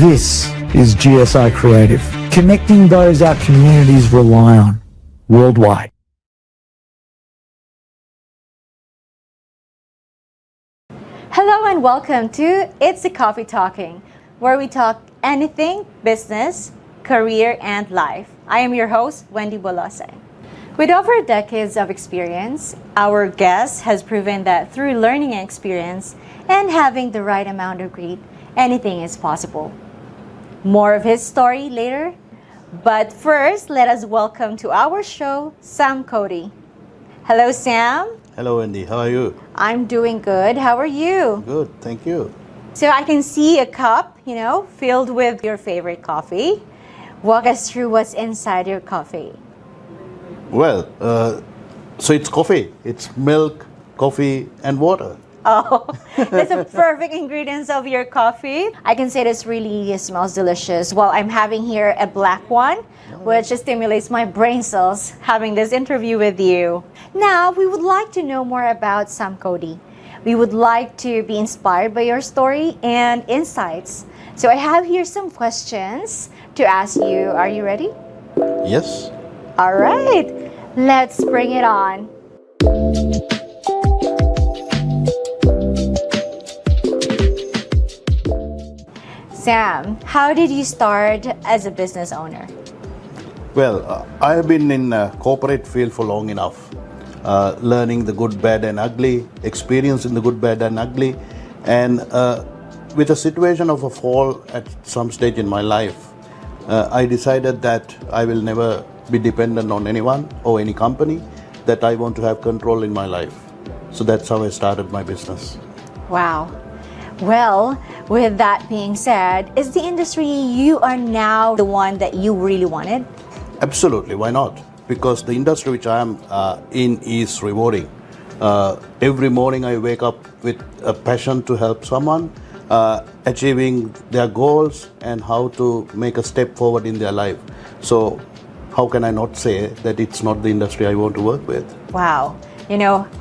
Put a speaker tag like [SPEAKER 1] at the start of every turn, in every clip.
[SPEAKER 1] This is GSI Creative, connecting those our communities rely on worldwide.
[SPEAKER 2] Hello and welcome to It's a Coffee Talking, where we talk anything business, career, and life. I am your host, Wendy Bolose. With over decades of experience, our guest has proven that through learning and experience and having the right amount of greed, anything is possible. More of his story later, but first, let us welcome to our show, Sam Cody. Hello, Sam.
[SPEAKER 3] Hello, Wendy. How are you?
[SPEAKER 2] I'm doing good. How are you?
[SPEAKER 3] Good, thank you.
[SPEAKER 2] So I can see a cup, filled with your favorite coffee. Walk us through what's inside your coffee.
[SPEAKER 3] Well, so it's coffee. It's milk, coffee, and water.
[SPEAKER 2] Oh, that's the perfect ingredients of your coffee. I can say this really smells delicious. Well, I'm having here a black one, which stimulates my brain cells having this interview with you. Now, we would like to know more about Sam Cody. We would like to be inspired by your story and insights. So I have here some questions to ask you. Are you ready?
[SPEAKER 3] Yes.
[SPEAKER 2] All right, let's bring it on. Sam, how did you start as a business owner?
[SPEAKER 3] Well, I have been in corporate field for long enough, learning the good, bad, and ugly, experiencing the good, bad, and ugly, and with a situation of a fall at some stage in my life, I decided that I will never be dependent on anyone or any company, that I want to have control in my life. So that's how I started my business.
[SPEAKER 2] Wow. Well, with that being said, is the industry you are now the one that you really wanted?
[SPEAKER 3] Absolutely, why not? Because the industry which I am in is rewarding. Every morning I wake up with a passion to help someone achieving their goals and how to make a step forward in their life. So how can I not say that it's not the industry I want to work with? Wow.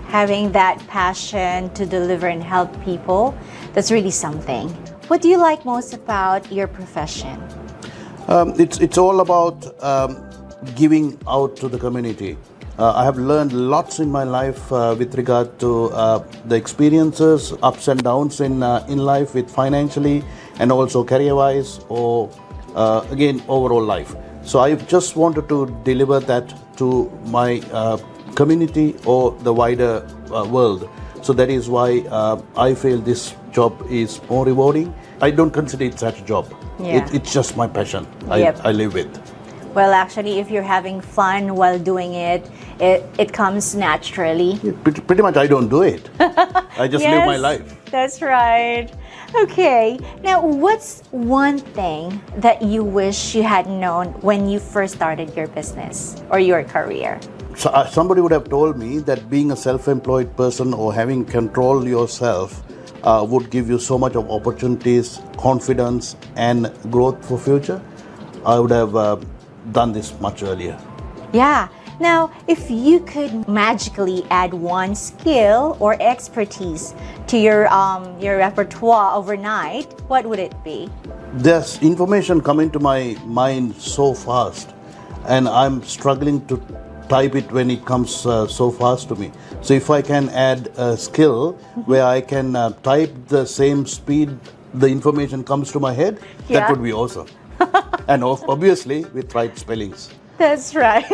[SPEAKER 2] Having that passion to deliver and help people, that's really something. What do you like most about your profession?
[SPEAKER 3] It's all about giving out to the community. I have learned lots in my life with regard to the experiences, ups and downs in life, with financially and also career-wise, or again overall life. So I just wanted to deliver that to my community or the wider world. So that is why I feel this job is more rewarding. I don't consider it such a job.
[SPEAKER 2] Yeah.
[SPEAKER 3] It's just my passion.
[SPEAKER 2] Yep.
[SPEAKER 3] I live with.
[SPEAKER 2] Well, actually, if you're having fun while doing it, it comes naturally.
[SPEAKER 3] Yeah, pretty much I don't do it. I just live my life.
[SPEAKER 2] That's right. Okay, now what's one thing that you wish you had known when you first started your business or your career?
[SPEAKER 3] So, somebody would have told me that being a self-employed person or having control yourself would give you so much of opportunities, confidence, and growth for future. I would have done this much earlier.
[SPEAKER 2] Yeah. Now, if you could magically add one skill or expertise to your repertoire overnight, what would it be?
[SPEAKER 3] There's information coming to my mind so fast, and I'm struggling to type it when it comes so fast to me. So if I can add a skill where I can type the same speed the information comes to my head, that would be awesome. And obviously with right spellings.
[SPEAKER 2] That's right.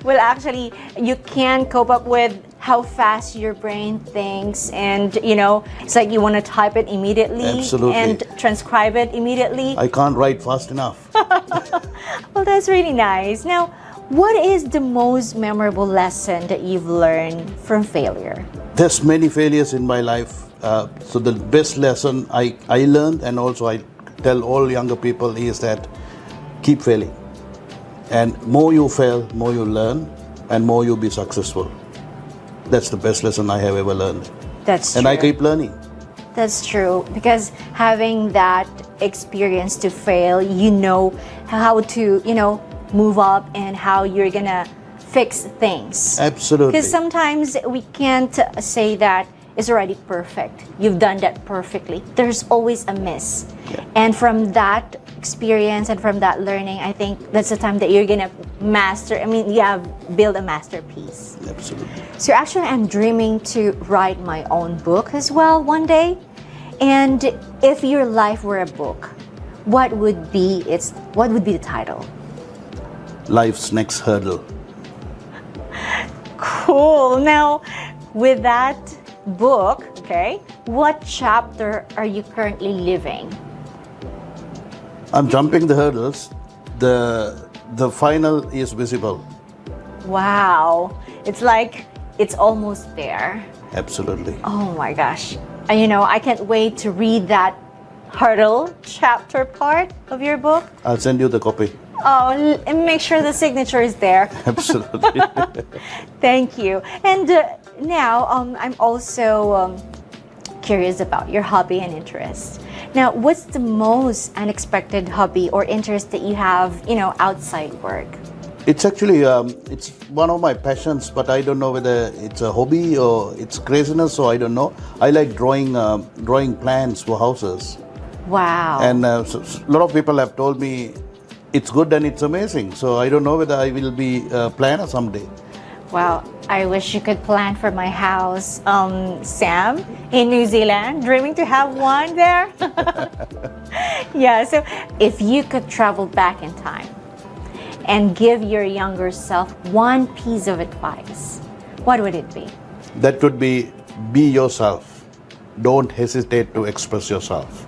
[SPEAKER 2] Well, actually, you can cope up with how fast your brain thinks, and it's like you want to type it immediately.
[SPEAKER 3] Absolutely.
[SPEAKER 2] And transcribe it immediately.
[SPEAKER 3] I can't write fast enough.
[SPEAKER 2] Well, that's really nice. Now, what is the most memorable lesson that you've learned from failure?
[SPEAKER 3] There's many failures in my life. So the best lesson I learned, and also I tell all younger people, is that keep failing. And more you fail, more you learn, and more you'll be successful. That's the best lesson I have ever learned.
[SPEAKER 2] That's true.
[SPEAKER 3] And I keep learning.
[SPEAKER 2] That's true, because having that experience to fail, you know how to, move up and how you're gonna fix things.
[SPEAKER 3] Absolutely.
[SPEAKER 2] Because sometimes we can't say that is already perfect. You've done that perfectly. There's always a miss.
[SPEAKER 3] Yeah.
[SPEAKER 2] And from that experience and from that learning, I think that's the time that you're gonna master, I mean, yeah, build a masterpiece.
[SPEAKER 3] Absolutely.
[SPEAKER 2] So actually, I'm dreaming to write my own book as well one day. And if your life were a book, what would be the title?
[SPEAKER 3] Life's next hurdle.
[SPEAKER 2] Cool. Now, with that book, okay, what chapter are you currently living?
[SPEAKER 3] I'm jumping the hurdles. The final is visible.
[SPEAKER 2] Wow. It's like it's almost there.
[SPEAKER 3] Absolutely.
[SPEAKER 2] Oh my gosh. And I can't wait to read that hurdle chapter part of your book.
[SPEAKER 3] I'll send you the copy.
[SPEAKER 2] Oh, and make sure the signature is there.
[SPEAKER 3] Absolutely.
[SPEAKER 2] Thank you. And now I'm also curious about your hobby and interest. Now, what's the most unexpected hobby or interest that you have, outside work?
[SPEAKER 3] It's actually it's one of my passions, but I don't know whether it's a hobby or it's craziness, so I don't know. I like drawing plans for houses,
[SPEAKER 2] Wow.
[SPEAKER 3] and a lot of people have told me it's good and it's amazing. So I don't know whether I will be a planner someday.
[SPEAKER 2] Wow, I wish you could plan for my house, Sam, in New Zealand, dreaming to have one there. Yeah, so if you could travel back in time and give your younger self one piece of advice, what would it be?
[SPEAKER 3] That would be yourself. Don't hesitate to express yourself.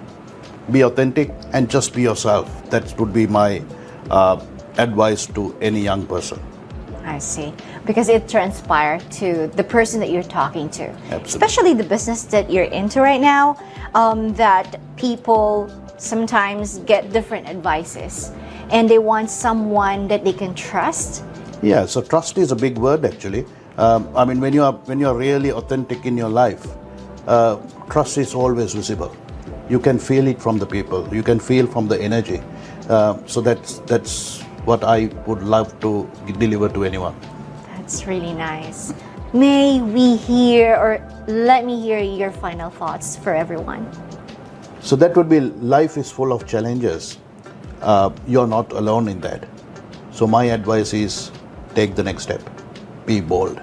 [SPEAKER 3] Be authentic and just be yourself. That would be my advice to any young person.
[SPEAKER 2] I see. Because it transpired to the person that you're talking to.
[SPEAKER 3] Absolutely.
[SPEAKER 2] Especially the business that you're into right now, that people sometimes get different advices and they want someone that they can trust.
[SPEAKER 3] Yeah, so trust is a big word actually. I mean, when you are really authentic in your life, trust is always visible. You can feel it from the people. You can feel from the energy. So that's what I would love to deliver to anyone.
[SPEAKER 2] That's really nice. May we hear, or let me hear your final thoughts for everyone.
[SPEAKER 3] So that would be, life is full of challenges. You're not alone in that. So my advice is take the next step. Be bold.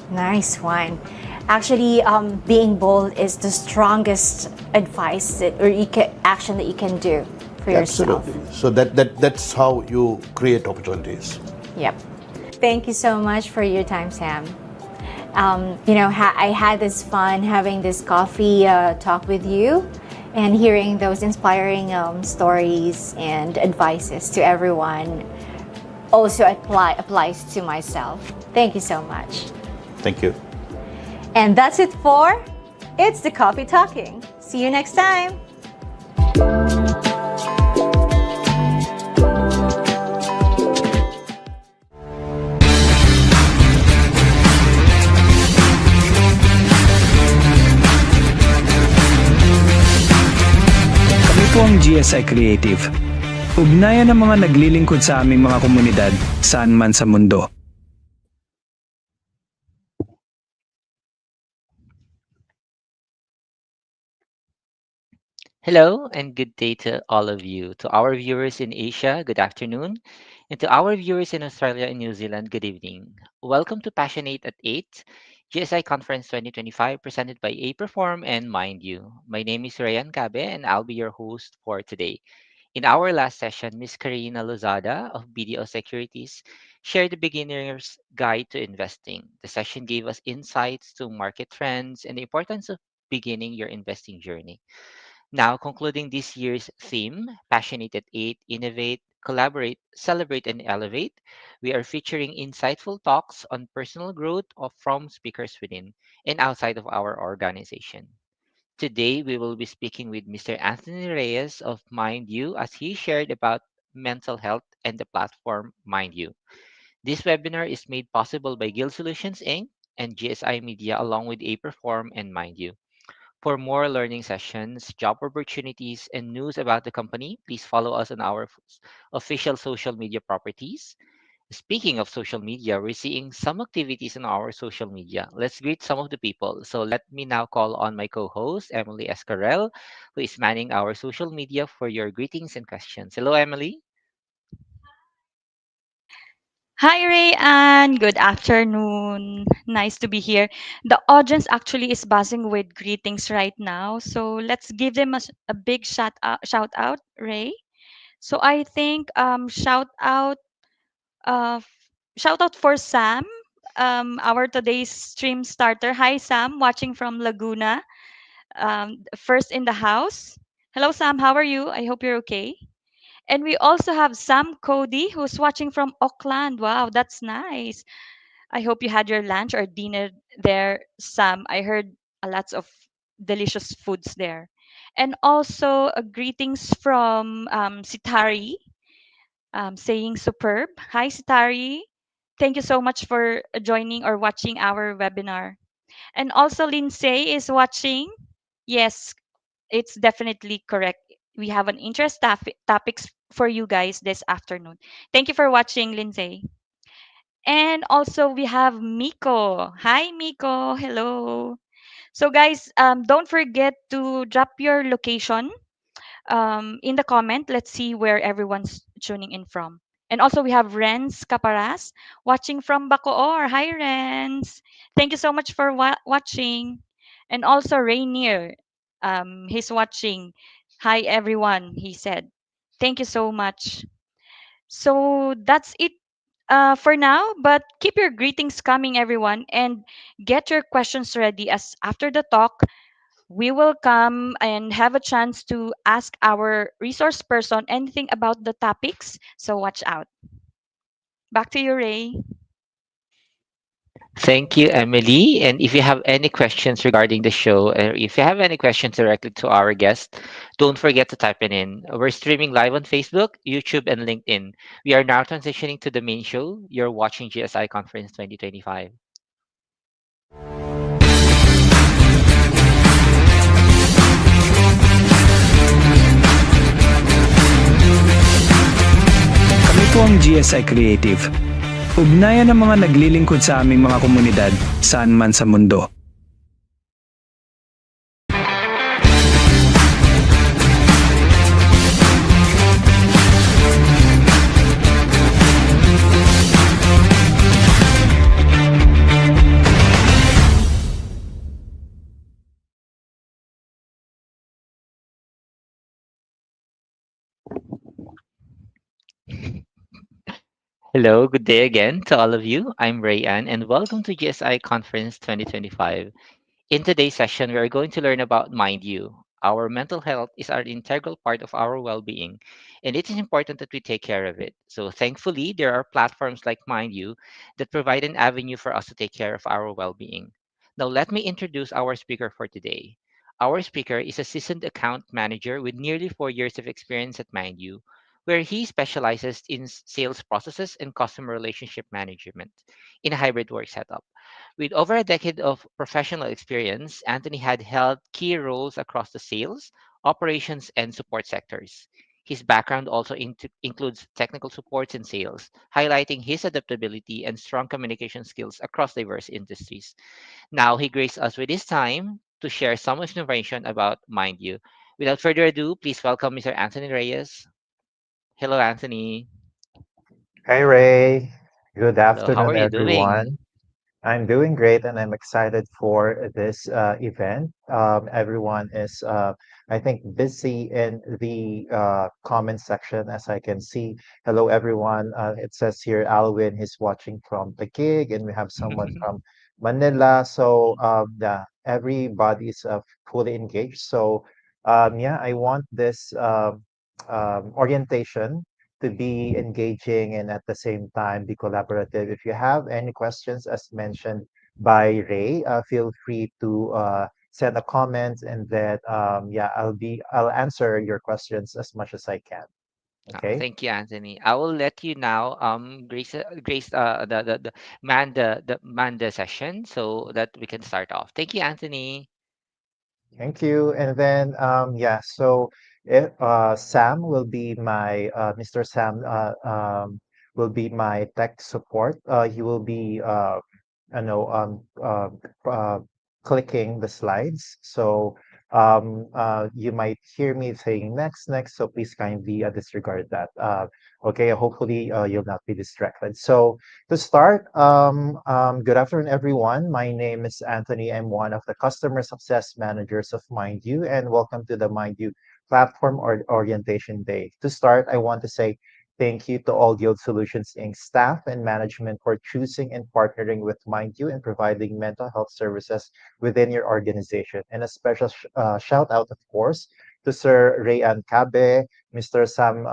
[SPEAKER 2] Nice one. Actually, being bold is the strongest advice action that you can do for yourself.
[SPEAKER 3] Absolutely. So that's how you create opportunities.
[SPEAKER 2] Yep. Thank you so much for your time, Sam. I had this fun having this coffee talk with you and hearing those inspiring stories and advices to everyone. Also applies to myself. Thank you so much.
[SPEAKER 3] Thank you.
[SPEAKER 2] And that's it for It's the Coffee Talking. See you next time.
[SPEAKER 4] Kami po ang GSI Creative. Ugnayan ng mga naglilingkod sa aming mga komunidad saan man sa mundo.
[SPEAKER 5] Hello and good day to all of you. To our viewers in Asia, good afternoon. And to our viewers in Australia and New Zealand, good evening. Welcome to Passionate at 8, GSI Conference 2025, presented by A Perform and Mind You. My name is Rayan Cabe and I'll be your host for today. In our last session, Ms. Karina Lozada of BDO Securities shared the beginner's guide to investing. The session gave us insights to market trends and the importance of beginning your investing journey. Now, concluding this year's theme, Passionate at 8, Innovate, Collaborate, Celebrate, and Elevate, we are featuring insightful talks on personal growth from speakers within and outside of our organization. Today, we will be speaking with Mr. Anthony Reyes of Mind You as he shared about mental health and the platform Mind You. This webinar is made possible by Guild Solutions Inc. and GSI Media along with A Perform and Mind You. For more learning sessions, job opportunities, and news about the company, please follow us on our official social media properties. Speaking of social media, we're seeing some activities on our social media. Let's greet some of the people. So let me now call on my co-host, Emily Escarel, who is manning our social media for your greetings and questions. Hello, Emily.
[SPEAKER 6] Hi, Ray, and good afternoon. Nice to be here. The audience actually is buzzing with greetings right now, so let's give them a big shout out, Ray. So I think uh, shout out for Sam, our today's stream starter. Hi, Sam, watching from Laguna. First in the house. Hello, Sam. How are you? I hope you're okay. And we also have Sam Cody, who's watching from Auckland. Wow, that's nice. I hope you had your lunch or dinner there, Sam. I heard a lots of delicious foods there. And also greetings from Sitari, saying superb. Hi, Sitari. Thank you so much for joining or watching our webinar. And also, Lindsay is watching. Yes, it's definitely correct. We have an topics for you guys this afternoon. Thank you for watching, Lindsay. And also we have Miko. Hi, Miko. Hello. So guys, don't forget to drop your location in the comment. Let's see where everyone's tuning in from. And also we have Renz Caparas watching from Bacoor. Hi, Renz. Thank you so much for watching. And also Rainier, he's watching. Hi, everyone, he said. Thank you so much. So that's it for now, but keep your greetings coming, everyone, and get your questions ready as after the talk, we will come and have a chance to ask our resource person anything about the topics. So watch out. Back to you, Ray.
[SPEAKER 5] Thank you, Emily. And if you have any questions regarding the show, or if you have any questions directly to our guest, don't forget to type it in. We're streaming live on Facebook, YouTube, and LinkedIn. We are now transitioning to the main show. You're watching GSI Conference 2025.
[SPEAKER 4] Kami po ang GSI Creative. Ugnayan ng mga naglilingkod sa aming mga komunidad saan man sa mundo.
[SPEAKER 5] Hello, good day again to all of you. I'm Rayan, and welcome to GSI Conference 2025. In today's session, we are going to learn about Mind You. Our mental health is an integral part of our well being, and it is important that we take care of it. So, thankfully, there are platforms like Mind You that provide an avenue for us to take care of our well being. Now, let me introduce our speaker for today. Our speaker is a seasoned account manager with nearly 4 years of experience at Mind You, where he specializes in sales processes and customer relationship management in a hybrid work setup. With over a decade of professional experience, Anthony had held key roles across the sales, operations, and support sectors. His background also includes technical supports and sales, highlighting his adaptability and strong communication skills across diverse industries. Now he graced us with his time to share some information about Mind You. Without further ado, please welcome Mr. Anthony Reyes. Hello, Anthony.
[SPEAKER 7] Hi, Ray. Good
[SPEAKER 5] Hello, how are
[SPEAKER 7] afternoon,
[SPEAKER 5] you doing?
[SPEAKER 7] everyone. I'm doing great and I'm excited for this event. Everyone is, I think, busy in the comment section as I can see. Hello, everyone. It says here, Alwin is watching from the gig, and we have someone from Manila. So, yeah, everybody is fully engaged. So, yeah, I want this orientation to be engaging and at the same time be collaborative. If you have any questions, as mentioned by Ray, feel free to send a comment, and then yeah, I'll answer your questions as much as I can. Okay.
[SPEAKER 5] Thank you, Anthony. I will let you now grace the man the session so that we can start off. Thank you, Anthony.
[SPEAKER 7] Thank you. And then, yeah, so Sam will be my Mr. Sam will be my tech support. He will be, you know, uh, clicking the slides. So you might hear me saying next, next. So please kindly disregard that. Okay, hopefully you'll not be distracted. So to start, good afternoon, everyone. My name is Anthony. I'm one of the customer success managers of Mind You, and welcome to the Mind You platform or orientation day. To start, I want to say thank you to all Guild Solutions Inc. staff and management for choosing and partnering with Mind You and providing mental health services within your organization. And a special shout out, of course, to Sir Rayan Cabe, Mr. Sam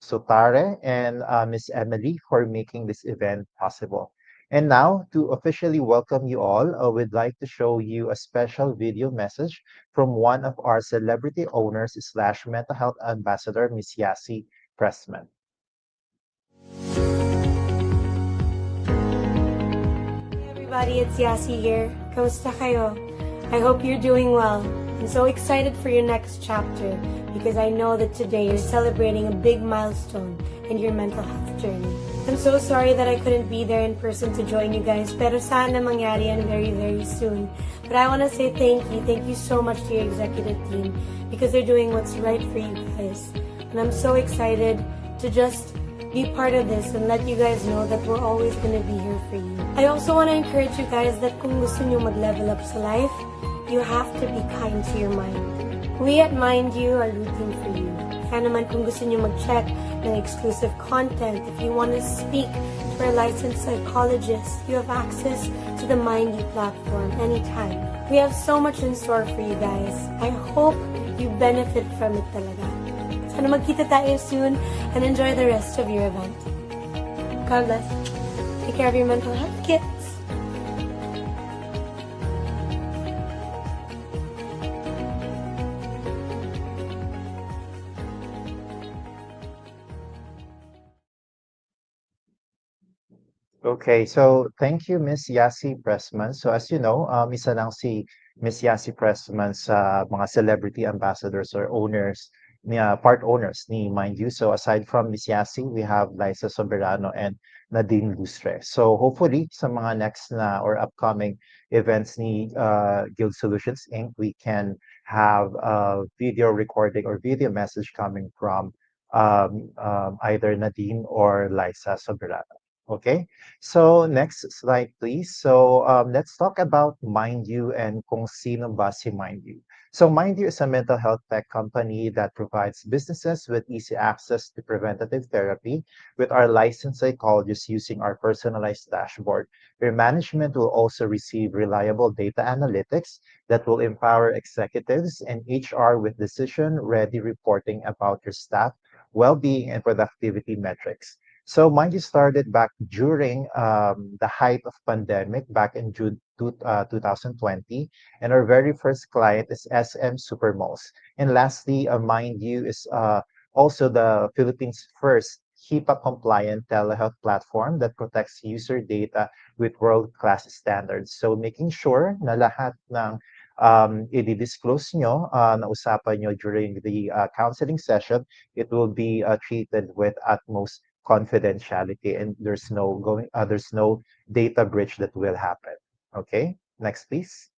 [SPEAKER 7] Sutare, and Miss Emily for making this event possible. And now, to officially welcome you all, we'd like to show you a special video message from one of our celebrity owners slash mental health ambassador, Miss Yasi Pressman.
[SPEAKER 8] Hey everybody, it's Yasi here. Kamusta kayo? I hope you're doing well. I'm so excited for your next chapter because I know that today you're celebrating a big milestone in your mental health journey. I'm so sorry that I couldn't be there in person to join you guys, pero sana mangyari yan very, very soon. But I want to say thank you so much to your executive team because they're doing what's right for you guys. And I'm so excited to just be part of this and let you guys know that we're always going to be here for you. I also want to encourage you guys that kung gusto nyo mag-level up sa life, you have to be kind to your mind. We at Mind You are rooting for you. Kaya naman kung gusto nyo mag-check ng exclusive content, if you want to speak to our licensed psychologist, you have access to the Mind You platform anytime. We have so much in store for you guys. I hope you benefit from it talaga. Sana magkita tayo soon and enjoy the rest of your event. God bless. Take care of your mental health, kids.
[SPEAKER 7] Okay, so thank you, Miss Yasi Pressman. So as you know, isa lang si Miss Yasi Pressman sa mga celebrity ambassadors or owners, part owners ni Mind You. So aside from Miss Yasi, we have Liza Soberano and Nadine Lustre. So hopefully sa mga next na or upcoming events ni Guild Solutions Inc., we can have a video recording or video message coming from either Nadine or Liza Soberano. Okay, so next slide, please. So let's talk about Mind You and kung sino ba si Mind You. So Mind You is a mental health tech company that provides businesses with easy access to preventative therapy with our licensed psychologists using our personalized dashboard, where management will also receive reliable data analytics that will empower executives and HR with decision-ready reporting about your staff, well-being, and productivity metrics. So mine just started back during the height of pandemic back in June 2020. And our very first client is SM Supermalls. And lastly, Mind You is also the Philippines' first HIPAA compliant telehealth platform that protects user data with world-class standards. So making sure na lahat ng i-disclose nyo, na usapan nyo during the counseling session, it will be treated with utmost confidentiality, and there's no data breach that will happen. Okay, next please.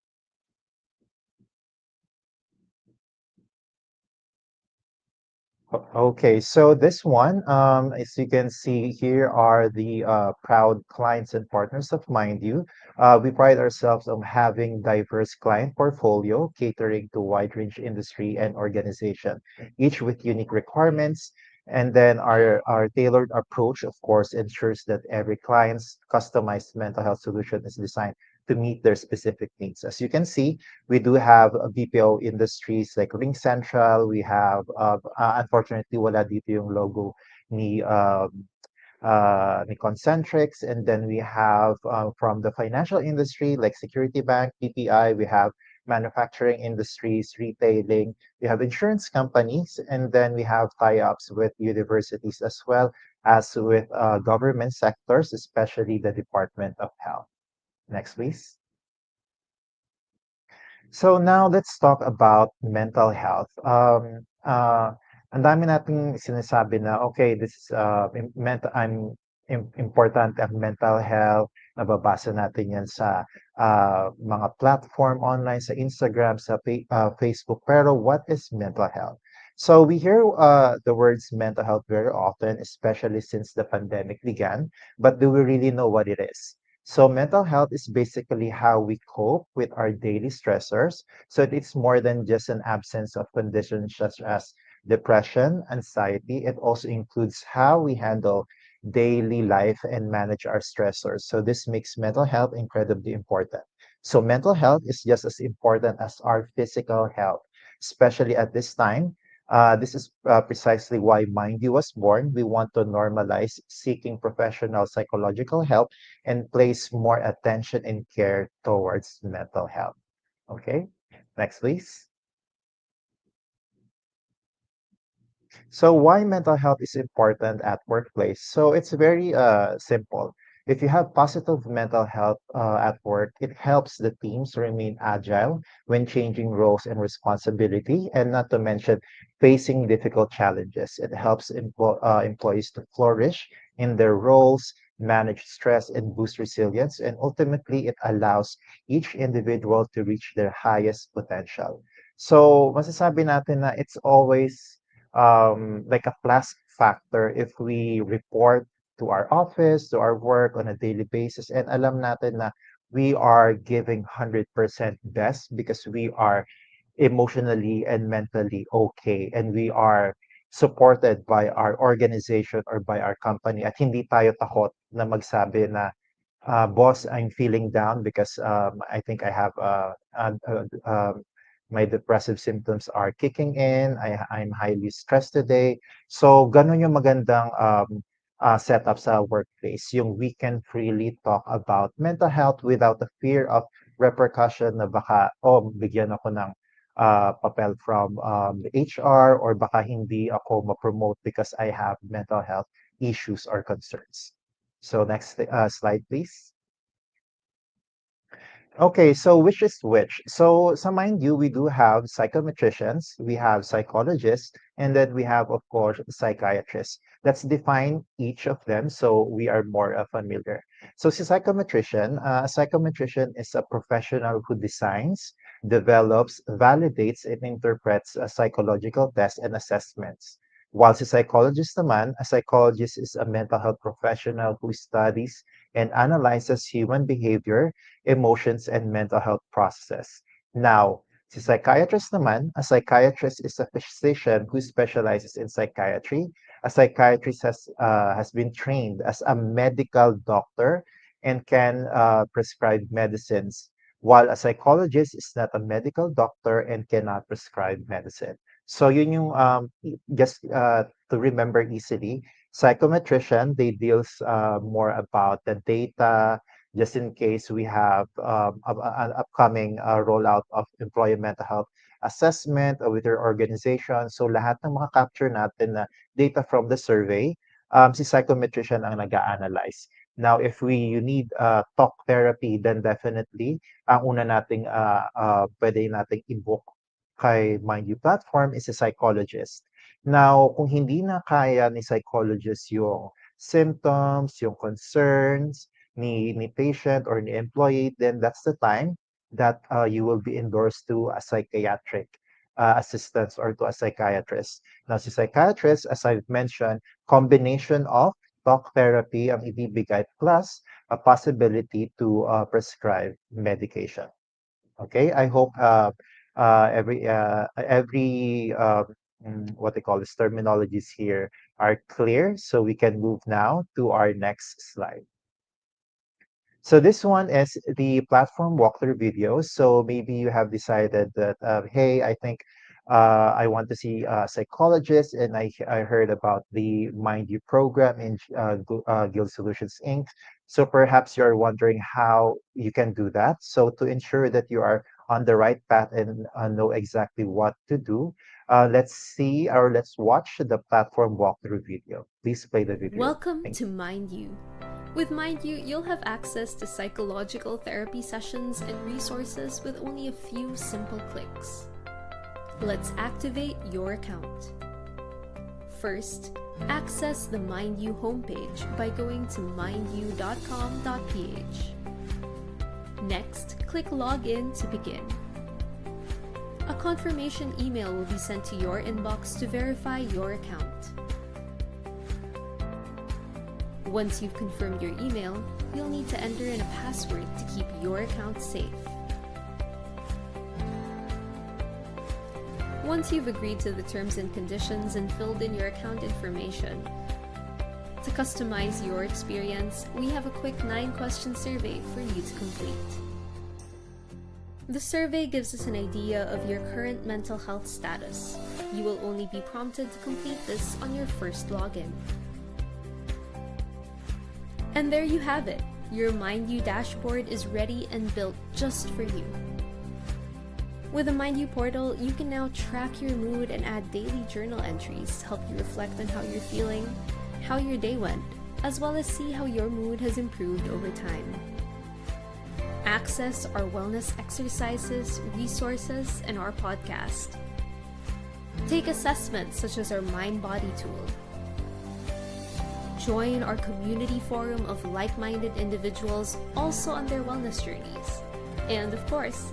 [SPEAKER 7] Okay, so this one, as you can see here, are the proud clients and partners of Mind You. We pride ourselves on having diverse client portfolio, catering to wide range industry and organization, each with unique requirements. And then our tailored approach, of course, ensures that every client's customized mental health solution is designed to meet their specific needs. As you can see, we do have BPO industries like Ring Central. We have, unfortunately, wala dito yung logo ni Concentrix. And then we have from the financial industry like Security Bank, PPI. We have manufacturing industries, retailing. We have insurance companies. And then we have tie-ups with universities as well as with government sectors, especially the Department of Health. Next, please. So now let's talk about mental health. ang dami nating sinasabi na, okay, this is mental, important ang mental health. Nababasa natin yan sa mga platform online, sa Instagram, sa Facebook. Pero what is mental health? So we hear the words mental health very often, especially since the pandemic began. But do we really know what it is? So mental health is basically how we cope with our daily stressors. So it's more than just an absence of conditions such as depression, anxiety. It also includes how we handle daily life and manage our stressors. So this makes mental health incredibly important. So mental health is just as important as our physical health, especially at this time. This is precisely why Mind You was born. We want to normalize seeking professional psychological help and place more attention and care towards mental health. Okay, next, please. So why mental health is important at workplace? So it's very simple. If you have positive mental health at work, it helps the teams remain agile when changing roles and responsibility, and not to mention facing difficult challenges. It helps employees to flourish in their roles, manage stress, and boost resilience. And ultimately, it allows each individual to reach their highest potential. So masasabi natin na it's always like a plus factor if we report to our office, to our work on a daily basis, and alam natin na we are giving 100% best because we are emotionally and mentally okay, and we are supported by our organization or by our company, at hindi tayo takot na magsabi na boss, I'm feeling down because I think I have my depressive symptoms are kicking in. I'm highly stressed today. So, ganun yung magandang setup sa workplace. Yung we can freely talk about mental health without the fear of repercussion na baka, oh, bigyan ako ng papel from the HR, or baka hindi ako ma-promote because I have mental health issues or concerns. So next slide, please. Okay, so which is which? So, mind you, we do have psychometricians, we have psychologists, and then we have, of course, psychiatrists. Let's define each of them so we are more familiar. So, a psychometrician is a professional who designs, develops, validates, and interprets psychological tests and assessments. While a psychologist is a mental health professional who studies and analyzes human behavior, emotions, and mental health processes. Now, a psychiatrist is a physician who specializes in psychiatry. A psychiatrist has been trained as a medical doctor and can prescribe medicines, while a psychologist is not a medical doctor and cannot prescribe medicine. So yun yung just to remember easily, psychometrician, they deals more about the data, just in case we have an upcoming rollout of employee mental health assessment with your organization. So lahat ng mga capture natin na data from the survey, si psychometrician ang nag-a-analyze. Now, if you need talk therapy, then definitely ang una nating pwede nating i-book kay Mind You platform is a psychologist. Now, kung hindi na kaya ni psychologist yung symptoms, yung concerns ni patient or ni employee, then that's the time that you will be endorsed to a psychiatric assistance or to a psychiatrist. Now, si psychiatrist, as I've mentioned, combination of talk therapy ang ibibigay plus a possibility to prescribe medication. Okay, I hope every what they call this terminologies here are clear, so we can move now to our next slide. So this one is the platform walkthrough video. So maybe you have decided that, hey, I think I want to see a psychologist, and I heard about the Mind You program in Guild Solutions Inc. So perhaps you're wondering how you can do that. So to ensure that you are on the right path and know exactly what to do, let's watch the platform walkthrough video. Please play the video.
[SPEAKER 9] Welcome
[SPEAKER 7] Thank
[SPEAKER 9] to Mind You. With Mind You, you'll have access to psychological therapy sessions and resources with only a few simple clicks. Let's activate your account. First, access the MindU homepage by going to mindu.com.ph. Next, click Login to begin. A confirmation email will be sent to your inbox to verify your account. Once you've confirmed your email, you'll need to enter in a password to keep your account safe. Once you've agreed to the terms and conditions and filled in your account information, to customize your experience, we have a quick 9-question survey for you to complete. The survey gives us an idea of your current mental health status. You will only be prompted to complete this on your first login. And there you have it. Your MindU dashboard is ready and built just for you. With the MindU portal, you can now track your mood and add daily journal entries to help you reflect on how you're feeling, how your day went, as well as see how your mood has improved over time. Access our wellness exercises, resources, and our podcast. Take assessments such as our Mind Body tool. Join our community forum of like-minded individuals also on their wellness journeys. And of course,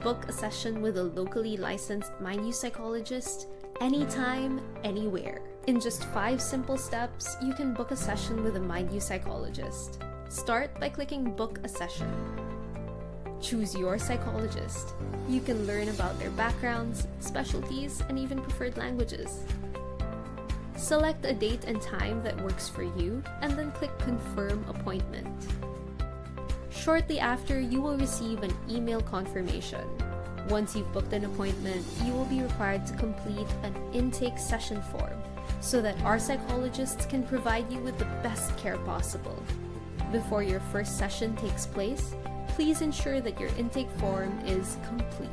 [SPEAKER 9] book a session with a locally licensed MindU psychologist anytime, anywhere. In just 5 simple steps, you can book a session with a MindU psychologist. Start by clicking Book a Session. Choose your psychologist. You can learn about their backgrounds, specialties, and even preferred languages. Select a date and time that works for you, and then click Confirm Appointment. Shortly after, you will receive an email confirmation. Once you've booked an appointment, you will be required to complete an intake session form so that our psychologists can provide you with the best care possible. Before your first session takes place, please ensure that your intake form is complete.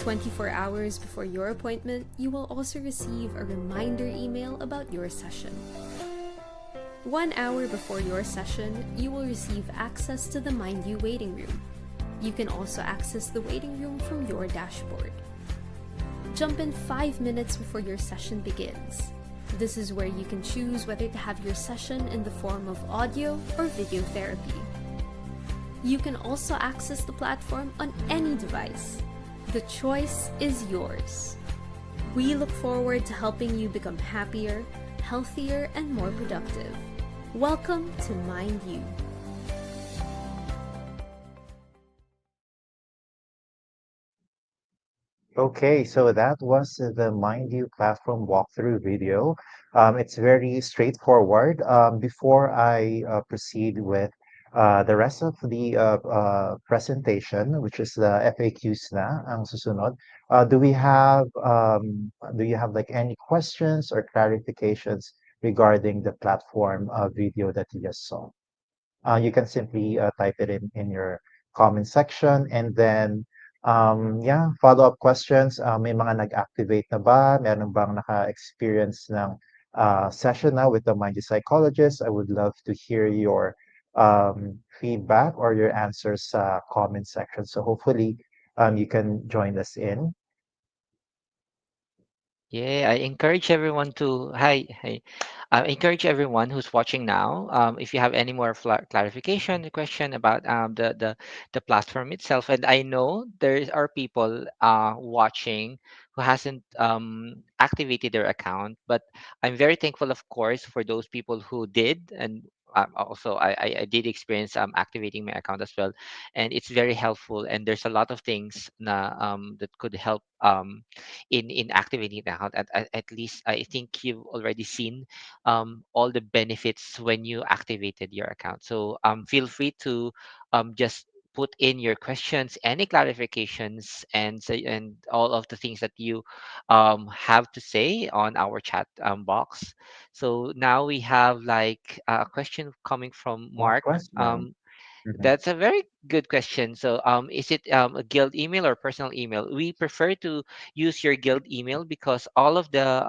[SPEAKER 9] 24 hours before your appointment, you will also receive a reminder email about your session. 1 hour before your session, you will receive access to the MindU waiting room. You can also access the waiting room from your dashboard. Jump in 5 minutes before your session begins. This is where you can choose whether to have your session in the form of audio or video therapy. You can also access the platform on any device. The choice is yours. We look forward to helping you become happier, healthier, and more productive. Welcome to MindU.
[SPEAKER 7] Okay, so that was the MindU platform walkthrough video. It's very straightforward. Before I proceed with the rest of the presentation, which is the FAQs na ang susunod, do you have like any questions or clarifications regarding the platform video that you just saw? You can simply type it in your comment section, and then yeah, follow-up questions. May mga nag-activate na ba? Meron bang naka-experience ng session na with the Mind Psychologist? I would love to hear your feedback or your answers sa comment section. So hopefully you can join us in.
[SPEAKER 5] Yeah, I encourage everyone to hi. I encourage everyone who's watching now. If you have any more clarification, question about the platform itself, and I know there are people watching who hasn't activated their account, but I'm very thankful, of course, for those people who did, and also I did experience activating my account as well, and it's very helpful. And there's a lot of things na, that could help. In activating the account. At least I think you've already seen all the benefits when you activated your account. So feel free to just put in your questions, any clarifications, and say, and all of the things that you have to say on our chat box. So now we have like a question coming from
[SPEAKER 7] One
[SPEAKER 5] Mark.
[SPEAKER 7] question. Mhm.
[SPEAKER 5] That's a very good question. So, is it a guild email or personal email? We prefer to use your guild email because all of the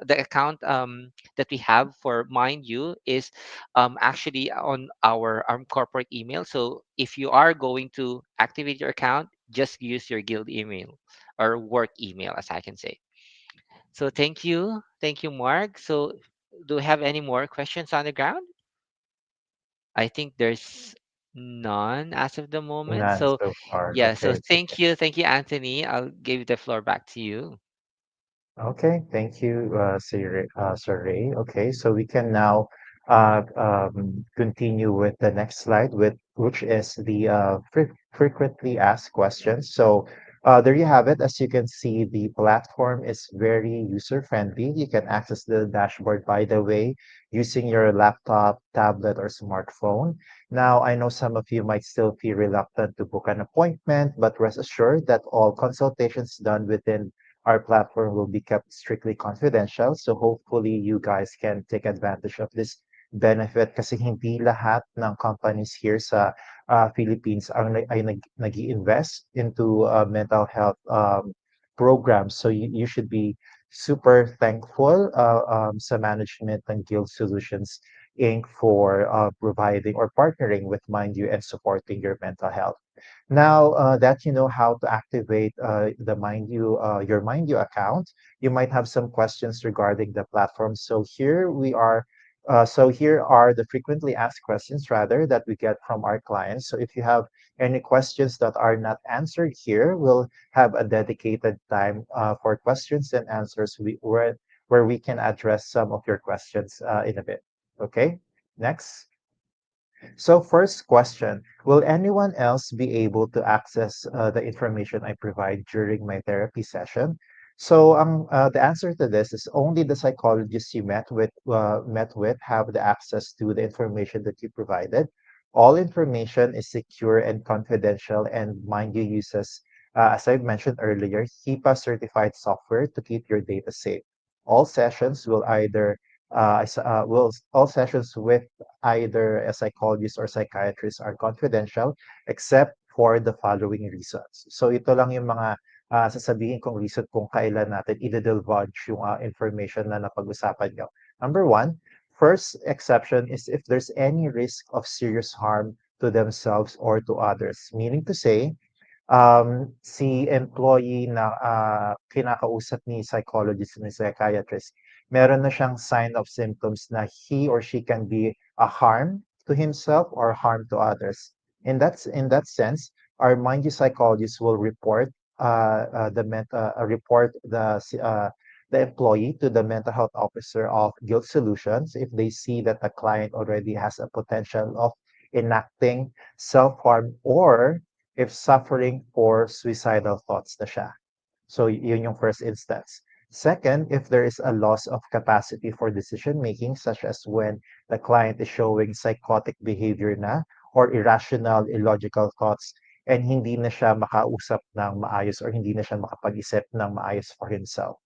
[SPEAKER 5] account that we have for Mind You is actually on our corporate email. So, if you are going to activate your account, just use your guild email or work email, as I can say. So thank you, Mark. So do we have any more questions on the ground? I think there's none as of the moment.
[SPEAKER 7] None
[SPEAKER 5] So
[SPEAKER 7] so far.
[SPEAKER 5] yeah, so
[SPEAKER 7] Okay.
[SPEAKER 5] thank you, Anthony. I'll give the floor back to you.
[SPEAKER 7] Okay, thank you, Sir Ray. Okay, so we can now continue with the next slide, with which is the frequently asked questions. So there you have it. As you can see, the platform is very user-friendly. You can access the dashboard, by the way, using your laptop, tablet, or smartphone. Now, I know some of you might still feel reluctant to book an appointment, but rest assured that all consultations done within our platform will be kept strictly confidential. So hopefully you guys can take advantage of this benefit, kasi hindi lahat ng companies here sa Philippines ay nag-invest into mental health programs. So you should be super thankful sa management ng Guild Solutions Inc. for providing or partnering with Mind You and supporting your mental health. Now that you know how to activate your Mind You account, you might have some questions regarding the platform. So here we are. So here are the frequently asked questions, rather, that we get from our clients. So if you have any questions that are not answered here, we'll have a dedicated time for questions and answers, where we can address some of your questions in a bit. Okay, next. So first question, will anyone else be able to access the information I provide during my therapy session? So the answer to this is only the psychologists you met with have the access to the information that you provided. All information is secure and confidential, and Mind You uses, as I mentioned earlier, HIPAA certified software to keep your data safe. All sessions will either will all sessions with either a psychologist or psychiatrist are confidential, except for the following reasons. So ito lang yung mga sasabihin kong reason kung kailan natin i-divulge yung information na napag-usapan nyo. Number one, first exception is if there's any risk of serious harm to themselves or to others. Meaning to say, si employee na kinakausap ni psychologist ni psychiatrist, meron na siyang sign of symptoms na he or she can be a harm to himself or harm to others. In that sense, our mind you psychologist will report the employee to the mental health officer of Guild Solutions if they see that the client already has a potential of enacting self-harm, or if suffering for suicidal thoughts na siya. So yun yung first instance. Second, if there is a loss of capacity for decision making, such as when the client is showing psychotic behavior na or irrational, illogical thoughts, and hindi na siya makausap ng maayos or hindi na siya makapag-isip ng maayos for himself.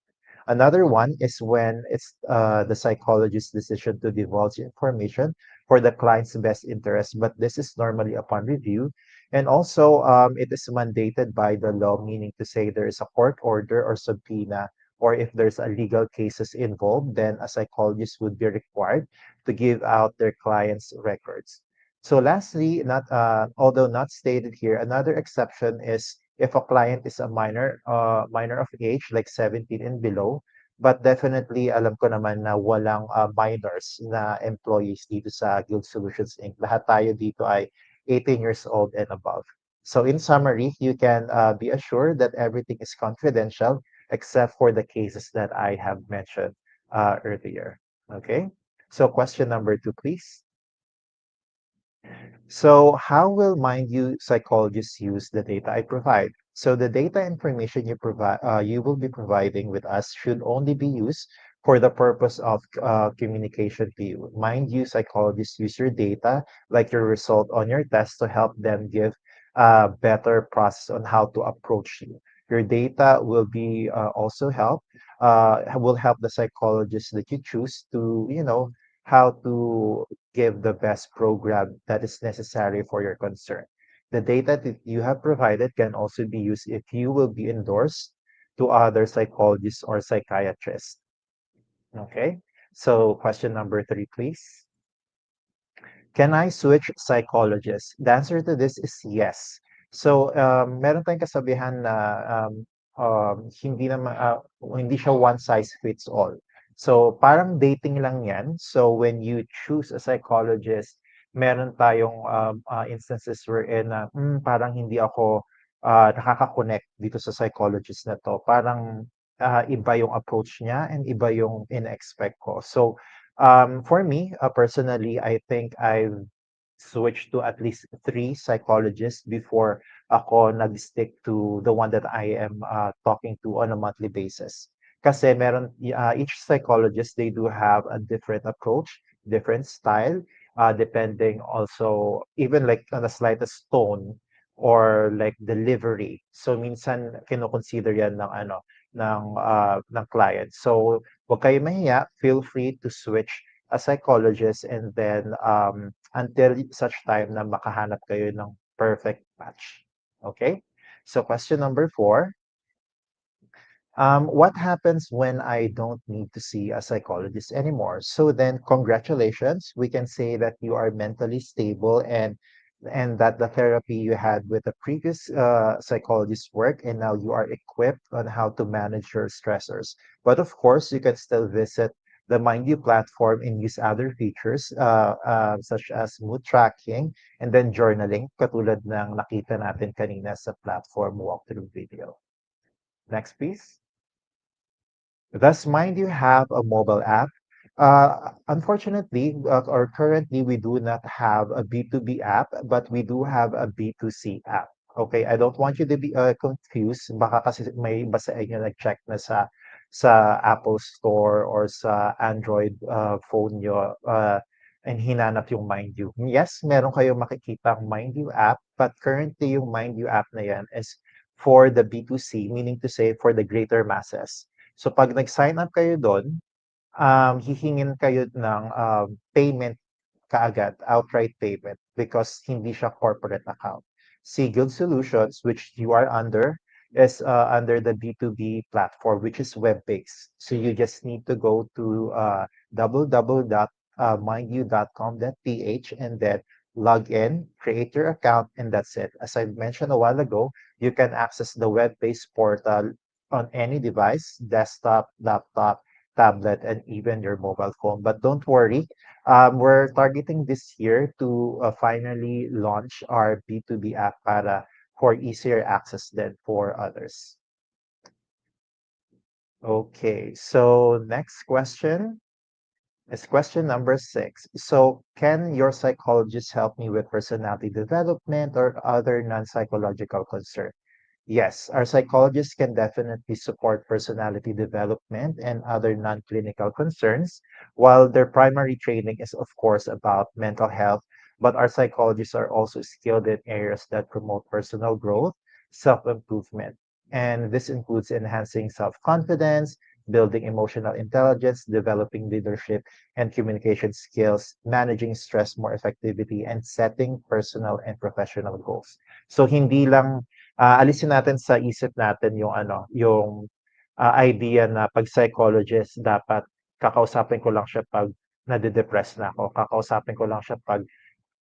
[SPEAKER 7] Another one is when it's the psychologist's decision to divulge information for the client's best interest, but this is normally upon review. And also, it is mandated by the law, meaning to say there is a court order or subpoena, or if there's a legal cases involved, then a psychologist would be required to give out their client's records. So lastly, not although not stated here, another exception is if a client is a minor of age, like 17 and below. But definitely, alam ko naman na walang minors na employees dito sa Guild Solutions Inc. Lahat tayo dito ay 18 years old and above. So in summary, you can be assured that everything is confidential except for the cases that I have mentioned earlier. Okay? So question number 2, please. So how will mind you psychologists use the data I provide? So the data information you will be providing with us should only be used for the purpose of communication to you. Mind you, psychologists use your data, like your result on your test, to help them give a better process on how to approach you. Your data will be will help the psychologist that you choose to, how to give the best program that is necessary for your concern. The data that you have provided can also be used if you will be endorsed to other psychologists or psychiatrists. Okay, so question number 3, please. Can I switch psychologists? The answer to this is yes. So, meron tayong kasabihan na hindi siya one size fits all. So parang dating lang 'yan. So when you choose a psychologist, meron tayong instances wherein na parang hindi ako nakaka-connect dito sa psychologist na 'to. Parang iba yung approach niya and iba yung in-expect ko. So for me, personally, I think I've switched to at least three psychologists before ako nag-stick to the one that I am talking to on a monthly basis. Kasi each psychologist, they do have a different approach, different style, depending also, even like on the slightest tone or like delivery. So minsan kino-consider yan ng client. So wag kayo mahiya, feel free to switch a psychologist and then until such time na makahanap kayo ng perfect match. Okay? So question number 4, what happens when I don't need to see a psychologist anymore? So then, congratulations. We can say that you are mentally stable and that the therapy you had with the previous psychologist work, and now you are equipped on how to manage your stressors. But of course, you can still visit the MindU platform and use other features such as mood tracking and then journaling, katulad ng nakita natin kanina sa platform walkthrough video. Next, please. Does Mind You have a mobile app? Unfortunately, or currently, we do not have a B2B app, but we do have a B2C app. Okay, I don't want you to be confused. Baka kasi may iba sa inyo nag-check na sa Apple Store or sa Android phone nyo and hinanap yung Mind You. Yes, meron kayong makikita Mind You app, but currently yung Mind You app na yan is for the B2C, meaning to say for the greater masses. So pag nag-sign up kayo doon, hihingin kayo ng payment kaagad, outright payment, because hindi siya corporate account. Sigil Solutions, which you are under, is under the B2B platform, which is web-based. So you just need to go to www.mindyou.com.ph and then log in, create your account, and that's it. As I mentioned a while ago, you can access the web-based portal on any device, desktop, laptop, tablet, and even your mobile phone. But don't worry, we're targeting this year to finally launch our B2B app for easier access than for others. Okay, so next question is question number 6. So can your psychologist help me with personality development or other non-psychological concern? Yes, our psychologists can definitely support personality development and other non-clinical concerns, while their primary training is, of course, about mental health. But our psychologists are also skilled in areas that promote personal growth, self-improvement. And this includes enhancing self-confidence, building emotional intelligence, developing leadership and communication skills, managing stress more effectively, and setting personal and professional goals. So hindi lang alisin natin sa isip natin yung idea na 'pag psychologist dapat kakausapin ko lang siya 'pag nade-depress na ako, kakausapin ko lang siya 'pag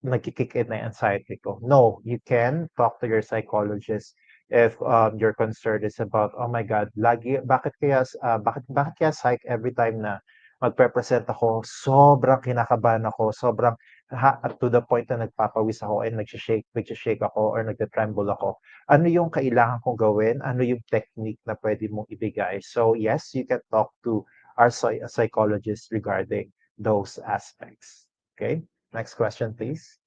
[SPEAKER 7] nagki-kick in na anxiety ko. No, you can talk to your psychologist if your concern is about, oh my God, bakit kaya psych every time na magpe-present ako, sobrang kinakabahan ako, sobrang to the point na nagpapawis ako and nagshishake ako or nagte-tremble ako. Ano yung kailangan kong gawin? Ano yung technique na pwede mong ibigay? So yes, you can talk to our psychologist regarding those aspects. Okay? Next question, please.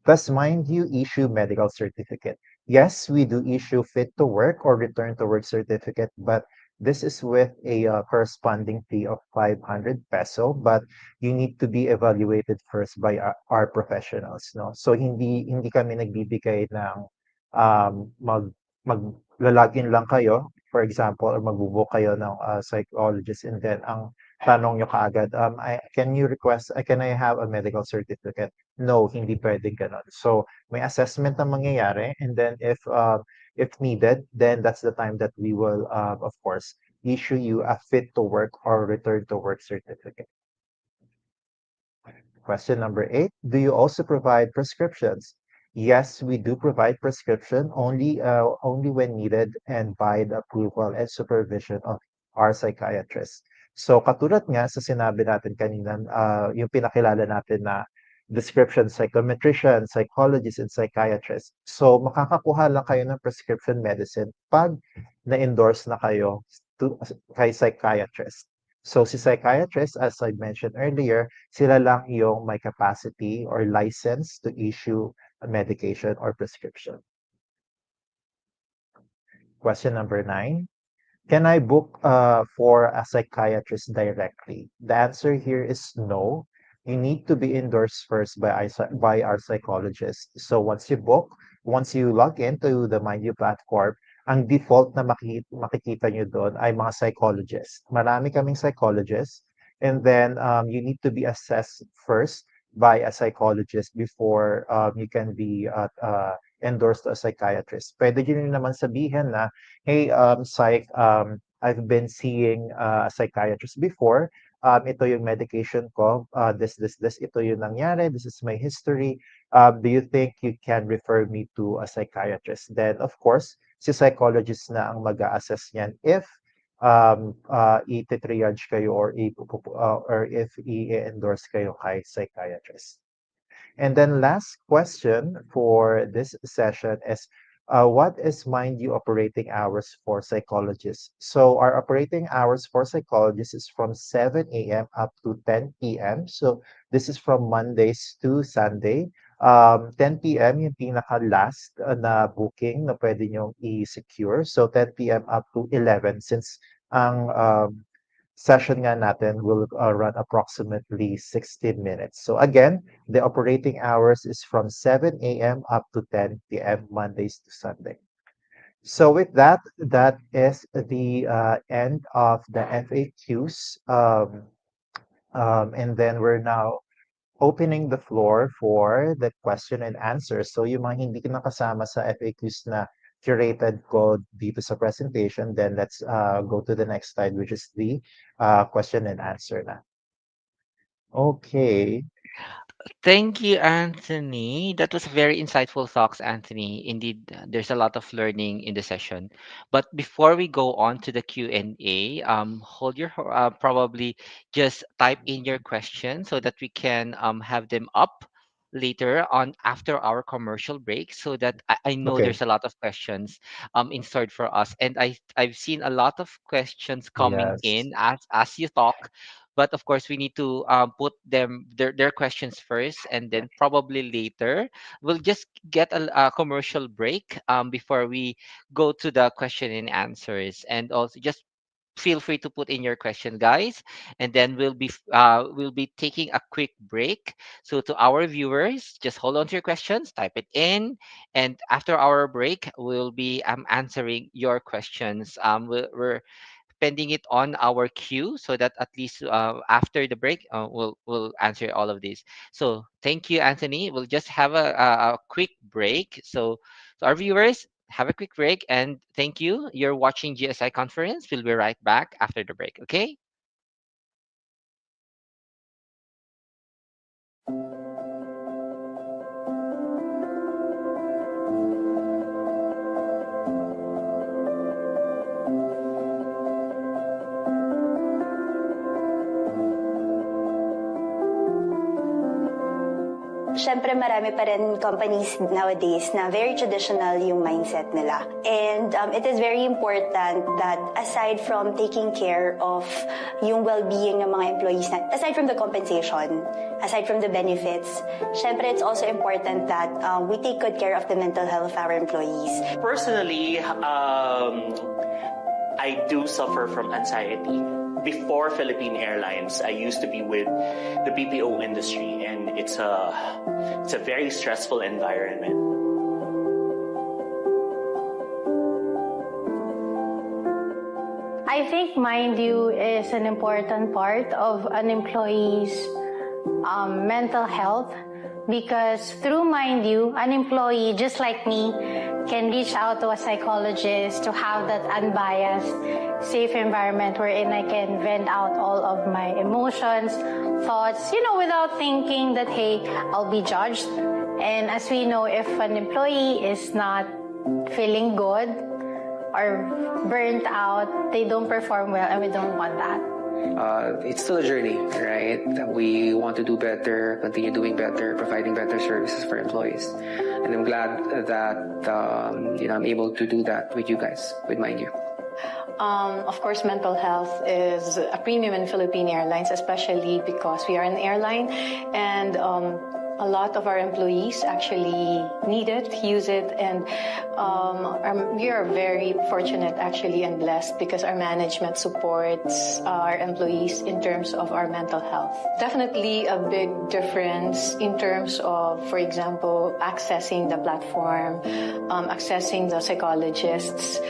[SPEAKER 7] Does Mind You issue medical certificate? Yes, we do issue fit to work or return to work certificate, but this is with a corresponding fee of 500 peso, but you need to be evaluated first by our professionals, no? So hindi kami nagbibigay ng maglalagin lang kayo, for example, or magbubook kayo ng psychologist and then ang tanong nyo kaagad, can I have a medical certificate? No, hindi pwedeng ganon. So, may assessment na mangyayari and then if needed, then that's the time that we will, of course, issue you a fit to work or return to work certificate. Question number 8, do you also provide prescriptions? Yes, we do provide prescription only when needed and by the approval and supervision of our psychiatrist. So katulad nga sa sinabi natin kanina, yung pinakilala natin na description, psychometrician, psychologist, and psychiatrist. So makakakuha lang kayo ng prescription medicine pag na-endorse na kayo kay psychiatrist. So si psychiatrist, as I mentioned earlier, sila lang yung may capacity or license to issue a medication or prescription. Question number 9. Can I book for a psychiatrist directly? The answer here is no. You need to be endorsed first by our psychologist. So once you log into the MindU platform, ang default na makikita nyo doon ay mga psychologists. Marami kaming psychologists. And then you need to be assessed first by a psychologist before you can be endorsed to a psychiatrist. Pwede nyo naman sabihin na, hey, psych, I've been seeing a psychiatrist before. Ito yung medication ko. This. Ito yung nangyari. This is my history. Do you think you can refer me to a psychiatrist? Then, of course, si psychologist na ang mag-a-assess niyan if i-triage kayo or if i-endorse kayo kay psychiatrist. And then last question for this session is, what is MindU operating hours for psychologists? So our operating hours for psychologists is from 7 a.m. up to 10 p.m. So this is from Mondays to Sunday. 10 p.m. yung pinaka-last na booking na pwede nyong i-secure. So 10 p.m. up to 11 since ang session nga natin will run approximately 16 minutes. So again, the operating hours is from 7 a.m. up to 10 p.m. Mondays to Sunday. So with that is the end of the FAQs. And then we're now opening the floor for the question and answer. So yung mga hindi nakasama sa FAQs na curated ko dito sa presentation, then let's go to the next slide, which is the question and answer na. Okay.
[SPEAKER 5] Thank you, Anthony. That was very insightful thoughts, Anthony. Indeed, there's a lot of learning in the session. But before we go on to the Q&A, hold your probably just type in your question so that we can have them up later on after our commercial break so that I know
[SPEAKER 7] Okay.
[SPEAKER 5] there's a lot of questions in store for us. And I've seen a lot of questions coming
[SPEAKER 7] Yes.
[SPEAKER 5] in as you talk, but of course we need to put their questions first, and then probably later we'll just get a commercial break before we go to the question and answers. And also just feel free to put in your question, guys, and then we'll be taking a quick break. So to our viewers, just hold on to your questions, type it in, and after our break we'll be answering your questions. We're pending it on our queue so that at least after the break we'll answer all of these. So thank you, Anthony. We'll just have a quick break. So to our viewers, have a quick break, and thank you. You're watching GSI Conference. We'll be right back after the break. Okay.
[SPEAKER 10] Siyempre, marami pa rin companies nowadays na very traditional yung mindset nila. And it is very important that aside from taking care of yung well-being ng mga employees, aside from the compensation, aside from the benefits, siyempre it's also important that we take good care of the mental health of our employees.
[SPEAKER 11] Personally, I do suffer from anxiety. Before Philippine Airlines, I used to be with the BPO industry, and it's a very stressful environment.
[SPEAKER 8] I think MindU is an important part of an employee's mental health, because through MindU, an employee just like me can reach out to a psychologist to have that unbiased, safe environment wherein I can vent out all of my emotions, thoughts, without thinking that, hey, I'll be judged
[SPEAKER 12] And as we know, if an employee is not feeling good or burnt out, they don't perform well, and we don't want that.
[SPEAKER 13] It's still a journey, right? We want to do better, continue doing better, providing better services for employees. And I'm glad that I'm able to do that with you guys, with Mind You.
[SPEAKER 12] Of course, mental health is a premium in Philippine Airlines, especially because we are an airline, and a lot of our employees actually need it, use it, and we are very fortunate actually and blessed because our management supports our employees in terms of our mental health. Definitely a big difference in terms of, for example, accessing the platform, accessing the psychologists.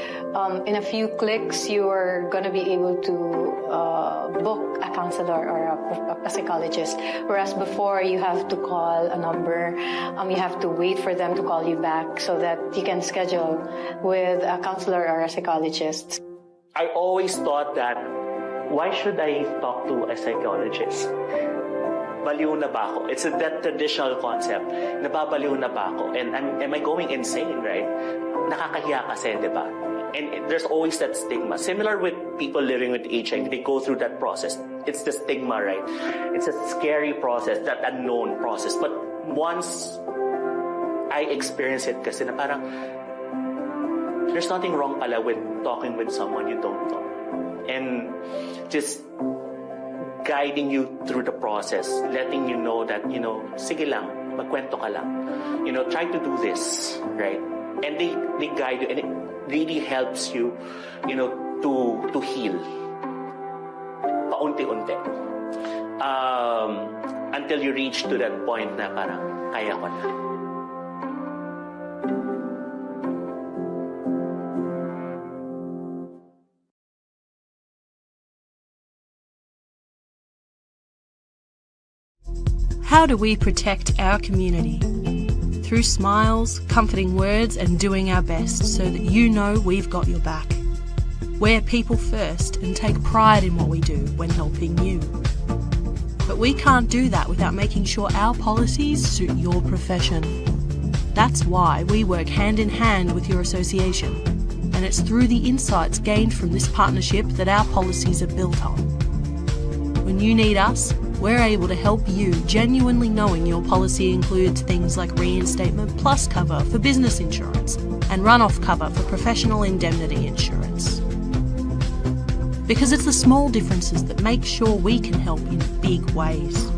[SPEAKER 12] In a few clicks, you're going to be able to book a counselor or a psychologist. Whereas before, you have to call a number. You have to wait for them to call you back so that you can schedule with a counselor or a psychologist.
[SPEAKER 11] I always thought that, why should I talk to a psychologist? Baliw na ba ako? It's that traditional concept. Nababaliw na ba ako? And am I going insane, right? Nakakahiya kasi, di ba? And there's always that stigma. Similar with people living with HIV, they go through that process. It's the stigma, right? It's a scary process, that unknown process. But once I experience it kasi na parang, there's nothing wrong pala with talking with someone you don't know. And just guiding you through the process, letting you know that, sige lang, magkwento ka lang. Try to do this, right? And they guide you, and it really helps you, to heal. Paunti-unti. Until you reach to that point na parang, kaya ko na.
[SPEAKER 14] How do we protect our community? Through smiles, comforting words, and doing our best so that you know we've got your back. We're people first and take pride in what we do when helping you. But we can't do that without making sure our policies suit your profession. That's why we work hand in hand with your association, and it's through the insights gained from this partnership that our policies are built on. When you need us, we're able to help you, genuinely knowing your policy includes things like reinstatement plus cover for business insurance and run-off cover for professional indemnity insurance. Because it's the small differences that make sure we can help in big ways.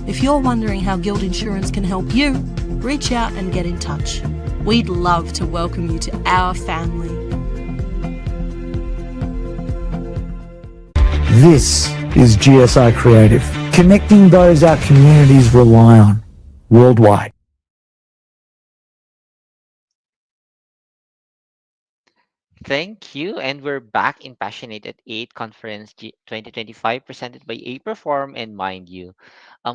[SPEAKER 14] If you're wondering how Guild Insurance can help you, reach out and get in touch. We'd love to welcome you to our family.
[SPEAKER 1] This is GSI Creative, connecting those our communities rely on worldwide.
[SPEAKER 5] Thank you. And we're back in Passionate at 8 Conference 2025 presented by A Perform and Mind You.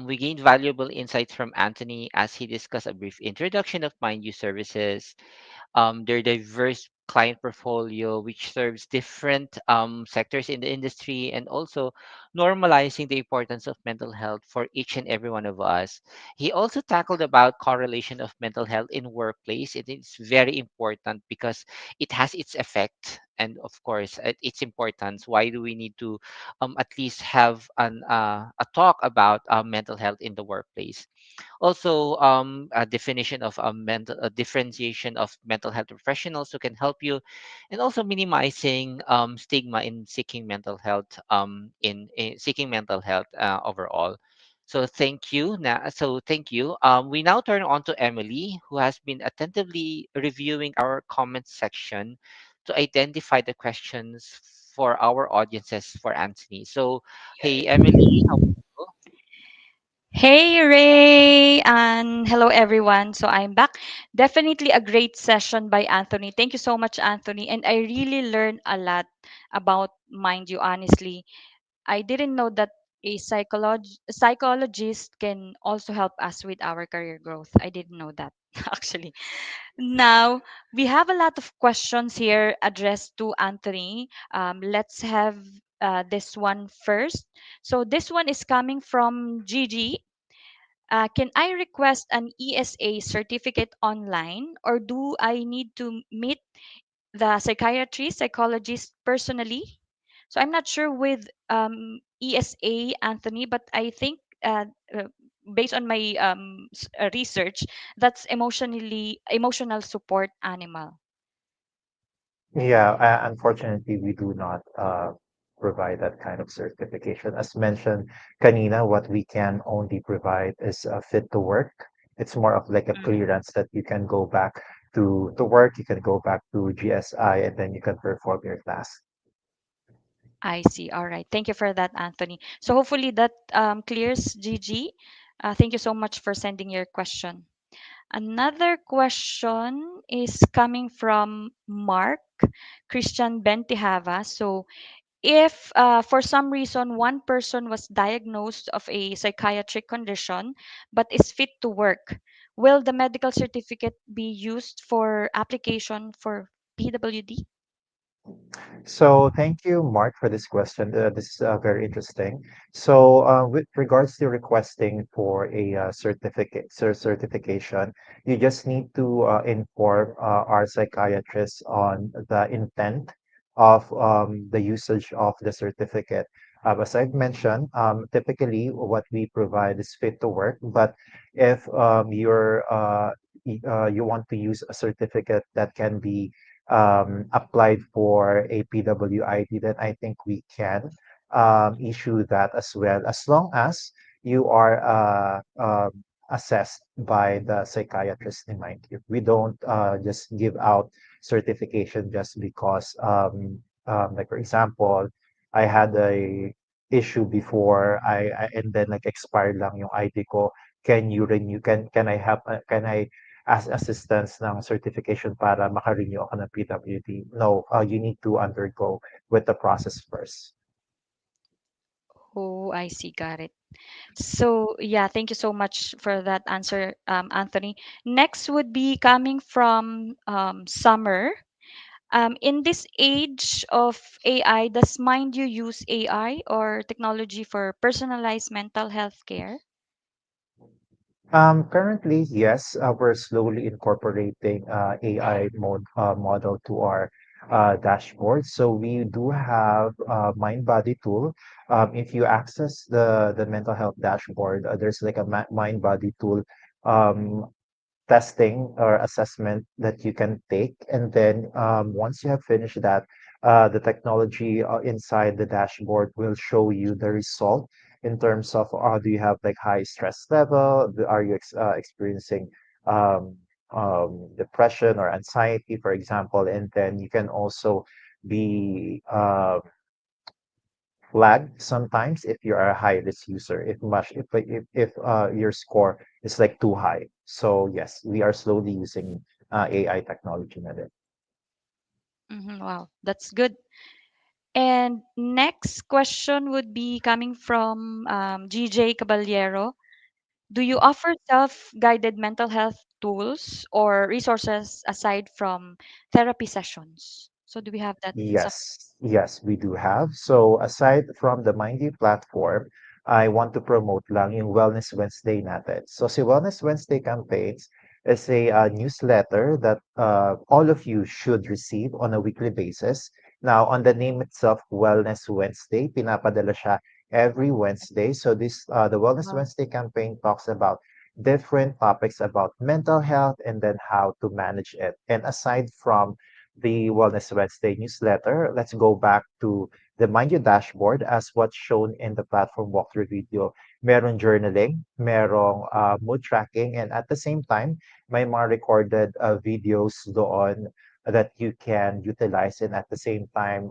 [SPEAKER 5] We gained valuable insights from Anthony as he discussed a brief introduction of Mind You services, their diverse client portfolio, which serves different sectors in the industry, and also normalizing the importance of mental health for each and every one of us. He also tackled about correlation of mental health in workplace. It is very important because it has its effect. And of course, its importance. Why do we need to at least have a talk about mental health in the workplace? Also, a definition of a differentiation of mental health professionals who can help you, and also minimizing stigma in seeking mental health in seeking mental health overall. So thank you. So thank you. We now turn on to Emily, who has been attentively reviewing our comment section to identify the questions for our audiences for Anthony. So, hey Emily, how are you?
[SPEAKER 6] Hey Ray, and hello everyone. So I'm back. Definitely a great session by Anthony. Thank you so much, Anthony. And I really learned a lot about Mind You, honestly. I didn't know that a psychologist can also help us with our career growth. I didn't know that actually. Now, we have a lot of questions here addressed to Anthony. Let's have this one first. So, this one is coming from Gigi. Can I request an ESA certificate online, or do I need to meet the psychiatrist, psychologist personally? So I'm not sure with ESA, Anthony, but I think based on my research, that's emotional support animal.
[SPEAKER 7] Yeah, unfortunately, we do not provide that kind of certification. As mentioned, kanina, what we can only provide is fit to work. It's more of like a clearance that you can go back to work, you can go back to GSI, and then you can perform your task.
[SPEAKER 6] I see. All right. Thank you for that, Anthony. So hopefully that clears Gigi. Thank you so much for sending your question. Another question is coming from Mark Christian Bentihava. So, if for some reason one person was diagnosed of a psychiatric condition but is fit to work, will the medical certificate be used for application for PWD?
[SPEAKER 7] So thank you, Mark, for this question. This is very interesting. So with regards to requesting for a certification, you just need to inform our psychiatrist on the intent of the usage of the certificate. As I've mentioned, typically what we provide is fit to work, but if you want to use a certificate that can be applied for a PWID, then I think we can issue that as well, as long as you are assessed by the psychiatrist in mind. We don't just give out certification just because, like for example, I had a issue before, and then like expired lang yung ID ko. Can you renew? Can I have? Can I as assistance ng certification para maka-renew ako ng PWD. No, you need to undergo with the process first.
[SPEAKER 6] Oh, I see. Got it. So, yeah, thank you so much for that answer, Anthony. Next would be coming from Summer. In this age of AI, does Mind You use AI or technology for personalized mental health care?
[SPEAKER 7] Currently, yes, we're slowly incorporating AI model to our dashboard. So we do have Mind Body tool. If you access the mental health dashboard, there's like a Mind Body tool um, testing or assessment that you can take. And then once you have finished that, the technology inside the dashboard will show you the result in terms of do you have like high stress level? Are you experiencing um, depression or anxiety, for example? And then you can also be flagged sometimes if you are a high risk user, if your score is like too high. So yes, we are slowly using AI technology in it.
[SPEAKER 6] Wow, that's good. And next question would be coming from GJ Caballero. Do you offer self-guided mental health tools or resources aside from therapy sessions? So do we have that?
[SPEAKER 7] Yes, we do have. So aside from the Mindy platform, I want to promote lang yung Wellness Wednesday natin. So si Wellness Wednesday campaigns is a newsletter that all of you should receive on a weekly basis. Now, on the name itself, Wellness Wednesday, pinapadala siya every Wednesday. So the Wellness
[SPEAKER 6] Wow.
[SPEAKER 7] Wednesday campaign talks about different topics about mental health and then how to manage it. And aside from the Wellness Wednesday newsletter, let's go back to the Mind You dashboard as what's shown in the platform walkthrough video. Meron journaling, merong mood tracking, and at the same time, may mga recorded videos doon that you can utilize. And at the same time,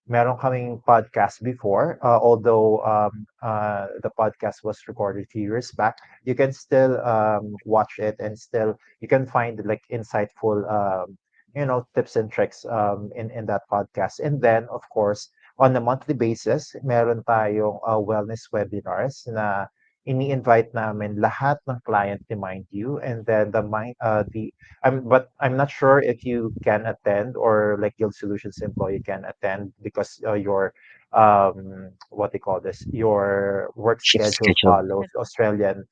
[SPEAKER 7] meron kaming podcast before, although the podcast was recorded a few years back, you can still watch it and still you can find like insightful tips and tricks in that podcast. And then, of course, on a monthly basis, meron tayong wellness webinars na ini-invite namin lahat ng client ni Mind You. And then but I'm not sure if you can attend or like Guild Solutions employee can attend because your what they call this, your work
[SPEAKER 5] Shift
[SPEAKER 7] schedule
[SPEAKER 5] schedule.
[SPEAKER 7] follows Australian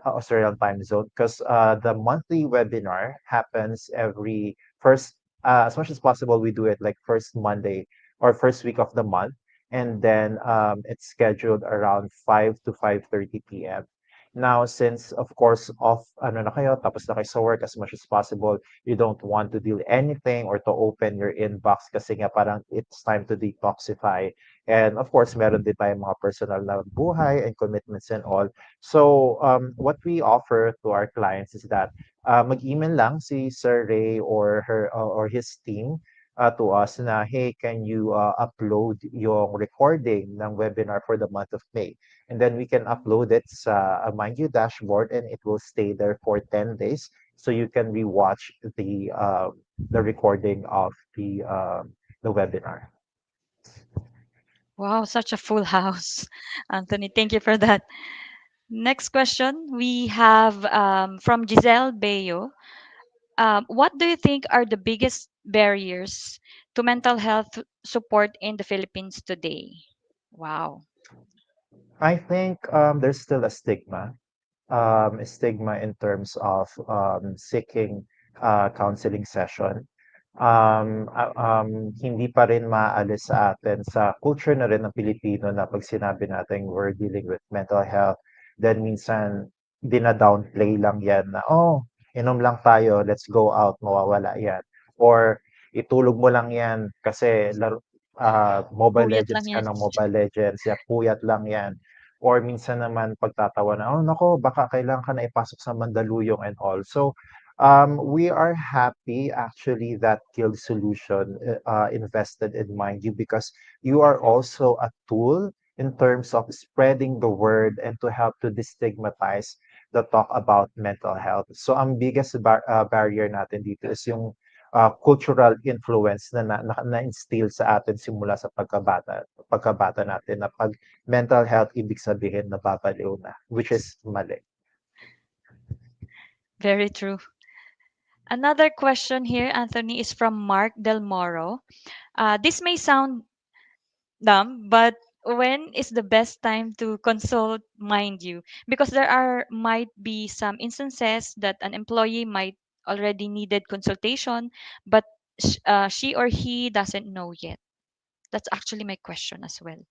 [SPEAKER 7] Australian time zone, because the monthly webinar happens every first, as much as possible, we do it like first Monday or first week of the month. And then it's scheduled around 5 to 5:30 p.m. Now, since of course off ano na kayo, tapos na kayo sa work, as much as possible, you don't want to do anything or to open your inbox kasi nga parang it's time to detoxify. And of course, meron din tayong mga personal na buhay and commitments and all. So, what we offer to our clients is that mag-email lang si Sir Ray or her or his team to us na, hey, can you upload yung recording ng webinar for the month of May? And then we can upload it sa Mind You dashboard, and it will stay there for 10 days. So you can rewatch the recording of the webinar.
[SPEAKER 6] Wow, such a full house. Anthony, thank you for that. Next question we have from Giselle Bayo. What do you think are the biggest barriers to mental health support in the Philippines today? Wow.
[SPEAKER 7] I think there's still a stigma in terms of seeking counseling session. Hindi pa rin maaalis sa atin sa culture na rin ng Pilipino na pag sinabi natin we're dealing with mental health, then minsan dina-downplay lang yan na, oh, inom lang tayo, let's go out, mawawala yan. Or itulog mo lang yan kasi Mobile
[SPEAKER 6] Puyat lang
[SPEAKER 7] Legends ka
[SPEAKER 6] yan.
[SPEAKER 7] ng Mobile Legends, ya puyat lang yan. Or minsan naman pagtatawa na, oh nako, baka kailangan ka na ipasok sa Mandaluyong and all. So, we are happy actually that Guild Solution invested in Mind You, because you are also a tool in terms of spreading the word and to help to destigmatize the talk about mental health. So, ang biggest barrier natin dito is yung cultural influence na-instill sa atin simula sa pagkabata natin na pag mental health, ibig sabihin nababaliw na, which is mali.
[SPEAKER 6] Very true. Another question here, Anthony, is from Mark Del Moro. This may sound dumb, but when is the best time to consult Mind You? Because there are might be some instances that an employee might already needed consultation, but she or he doesn't know yet. That's actually my question as well.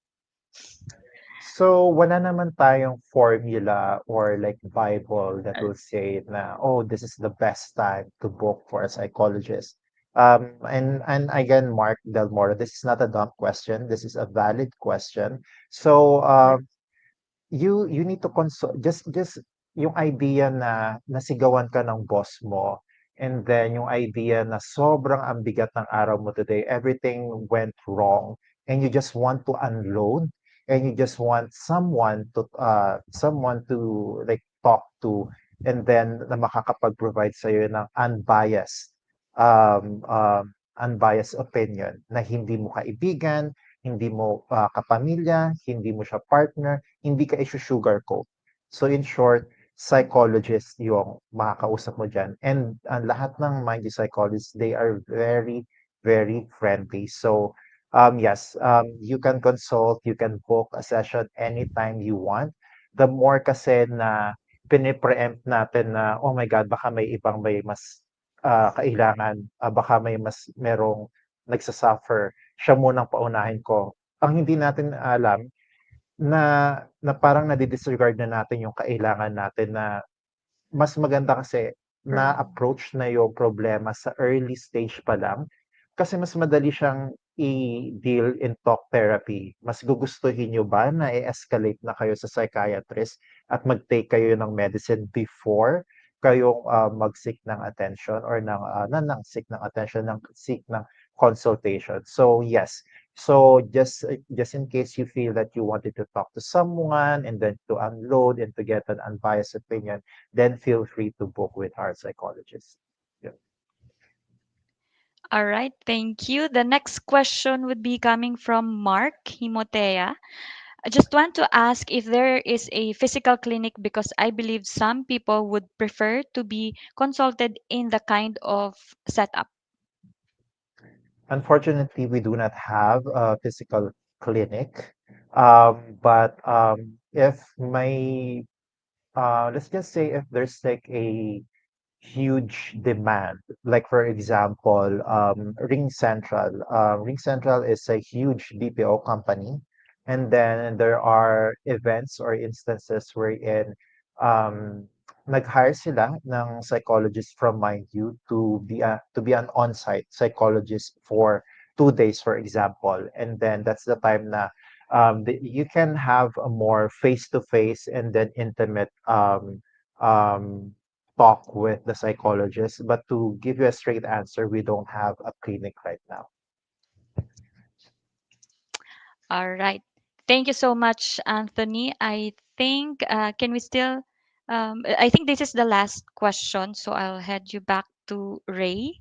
[SPEAKER 7] So, wala naman tayong formula or like Bible that will say na, oh, this is the best time to book for a psychologist. And again, Mark Del Moro, this is not a dumb question. This is a valid question. So, you need to consult, just yung idea na nasigawan ka ng boss mo, and then yung idea na sobrang ang bigat ng araw mo today, everything went wrong, and you just want to unload, and you just want someone to like talk to, and then na makakapag-provide sa iyo ng unbiased opinion na hindi mo kaibigan, hindi mo kapamilya, hindi mo siya partner, hindi ka issue-sugarcoat. So in short, psychologist yung makakausap mo dyan. And ang lahat ng mind psychologists, they are very, very friendly. So yes, you can consult, you can book a session anytime you want. The more kasi na pinipreempt natin na, oh my God, baka may ibang may mas kailangan, baka may mas merong nagsasuffer, siya munang paunahin ko. Ang hindi natin alam, na parang nadi-disregard na natin yung kailangan natin, na mas maganda kasi na-approach na yung problema sa early stage pa lang, kasi mas madali siyang i-deal in talk therapy. Mas gugustuhin niyo ba na i-escalate na kayo sa psychiatrist at mag-take kayo ng medicine before kayong mag-seek ng attention or seek ng attention, seek ng consultation? So yes, so just in case you feel that you wanted to talk to someone and then to unload and to get an unbiased opinion, then feel free to book with our psychologist. Yeah.
[SPEAKER 6] All right, thank you. The next question would be coming from Mark Himotea. I just want to ask if there is a physical clinic, because I believe some people would prefer to be consulted in the kind of setup.
[SPEAKER 7] Unfortunately, we do not have a physical clinic, but if may let's just say if there's like a huge demand. Like for example, Ring Central. Ring Central is a huge BPO company, and then there are events or instances wherein um, nag-hire sila ng psychologist from Mind You to be an on-site psychologist for 2 days, for example, and then that's the time na you can have a more face-to-face and then intimate um, talk with the psychologist, but to give you a straight answer, we don't have a clinic right now.
[SPEAKER 6] All right. Thank you so much, Anthony. I think, can we still, I think this is the last question, so I'll head you back to Ray.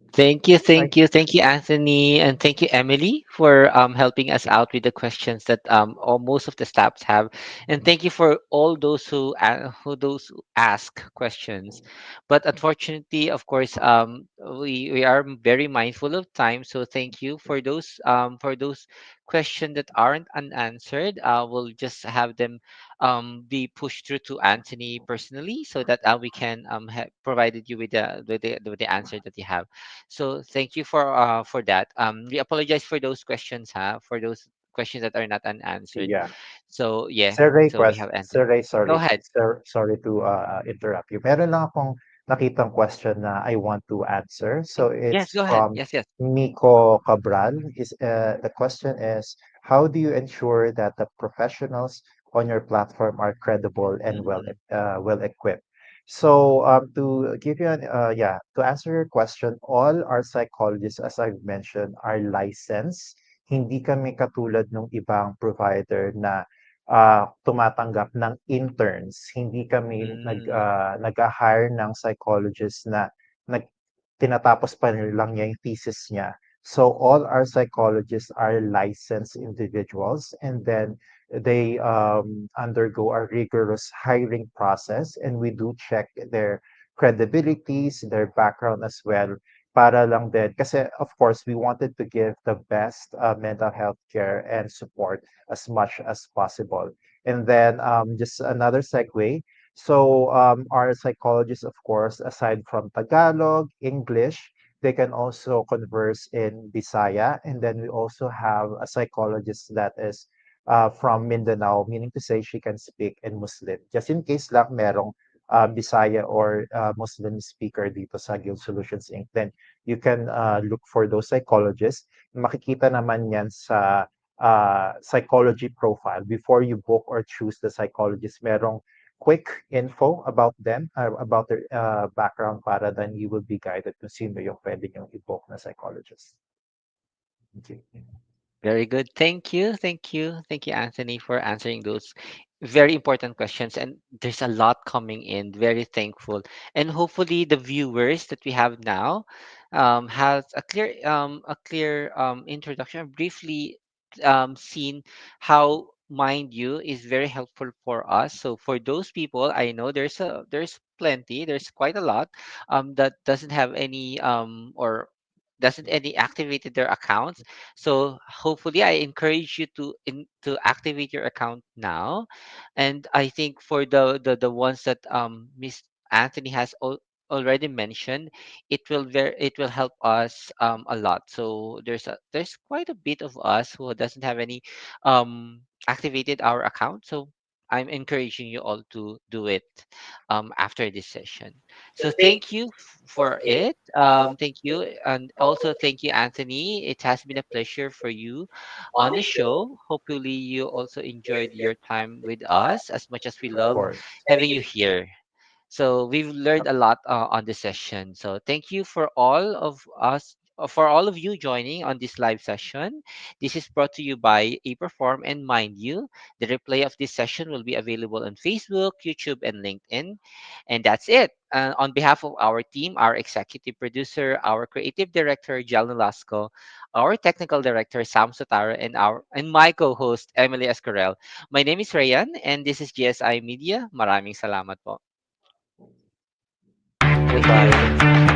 [SPEAKER 7] I
[SPEAKER 5] Thank you, Anthony, and thank you, Emily, for helping us out with the questions that all, most of the staffs have, and thank you for all those who ask questions. But unfortunately, of course, we are very mindful of time, so thank you for those questions that aren't unanswered. We'll just have them be pushed through to Anthony personally, so that we can provided you with with the answer that you have. So thank you for that. We apologize for those questions, for those questions that are not unanswered.
[SPEAKER 7] yeah.
[SPEAKER 5] So yeah, so we have
[SPEAKER 7] Sir
[SPEAKER 5] Anthony.
[SPEAKER 7] Ray,
[SPEAKER 5] Go
[SPEAKER 7] sorry.
[SPEAKER 5] ahead.
[SPEAKER 7] Sorry to interrupt you. Meron lang akong nakitang question na I want to answer. So
[SPEAKER 5] Yes,
[SPEAKER 7] it's
[SPEAKER 5] go ahead.
[SPEAKER 7] from
[SPEAKER 5] Yes, yes.
[SPEAKER 7] Miko Cabral. The question is, how do you ensure that the professionals on your platform are credible and
[SPEAKER 5] Mm-mm.
[SPEAKER 7] well equipped? So to give you to answer your question, all our psychologists, as I've mentioned, are licensed. Hindi kami katulad ng ibang provider na tumatanggap ng interns. Hindi kami
[SPEAKER 5] Mm,
[SPEAKER 7] nag-hire ng psychologist na nag tinatapos pa lang niya yung thesis niya. So all our psychologists are licensed individuals, and then they undergo a rigorous hiring process, and we do check their credibilities, their background as well, para lang din. Kasi of course, we wanted to give the best mental health care and support as much as possible. And then just another segue. So our psychologists, of course, aside from Tagalog, English, they can also converse in Bisaya. And then we also have a psychologist that is from Mindanao, meaning to say she can speak in Muslim. Just in case lang merong Bisaya or Muslim speaker dito sa Guild Solutions Inc., then you can look for those psychologists. Makikita naman yan sa psychology profile. Before you book or choose the psychologist, merong quick info about them, about their background para then you will be guided kung sino yung pwede yung i-book na psychologist. Thank you.
[SPEAKER 5] very good. Thank you, Anthony, for answering those very important questions. And there's a lot coming in. Very thankful, and hopefully the viewers that we have now has a clear introduction. Briefly seen how Mind You is very helpful for us. So for those people, I know there's plenty, there's quite a lot that doesn't have any or doesn't any activated their accounts. So hopefully I encourage you to activate your account now. And I think for the ones that Miss Anthony has already mentioned, it will help us a lot. So there's quite a bit of us who doesn't have any activated our account. So I'm encouraging you all to do it after this session. So thank you for it. Thank you, and also thank you, Anthony. It has been a pleasure for you on the show. Hopefully, you also enjoyed your time with us as much as we
[SPEAKER 7] Of
[SPEAKER 5] love
[SPEAKER 7] course.
[SPEAKER 5] having you here. So we've learned a lot on this session. So thank you for all of us. For all of you joining on this live session, this is brought to you by A Perform and Mind You. The replay of this session will be available on Facebook, YouTube, and LinkedIn. And that's it. On behalf of our team, our executive producer, our creative director, Jal Nolasco, our technical director, Sam Sotaro, and my co-host, Emily Escorel. My name is Rayan, and this is GSI Media. Maraming salamat po. Thank you.
[SPEAKER 7] Goodbye.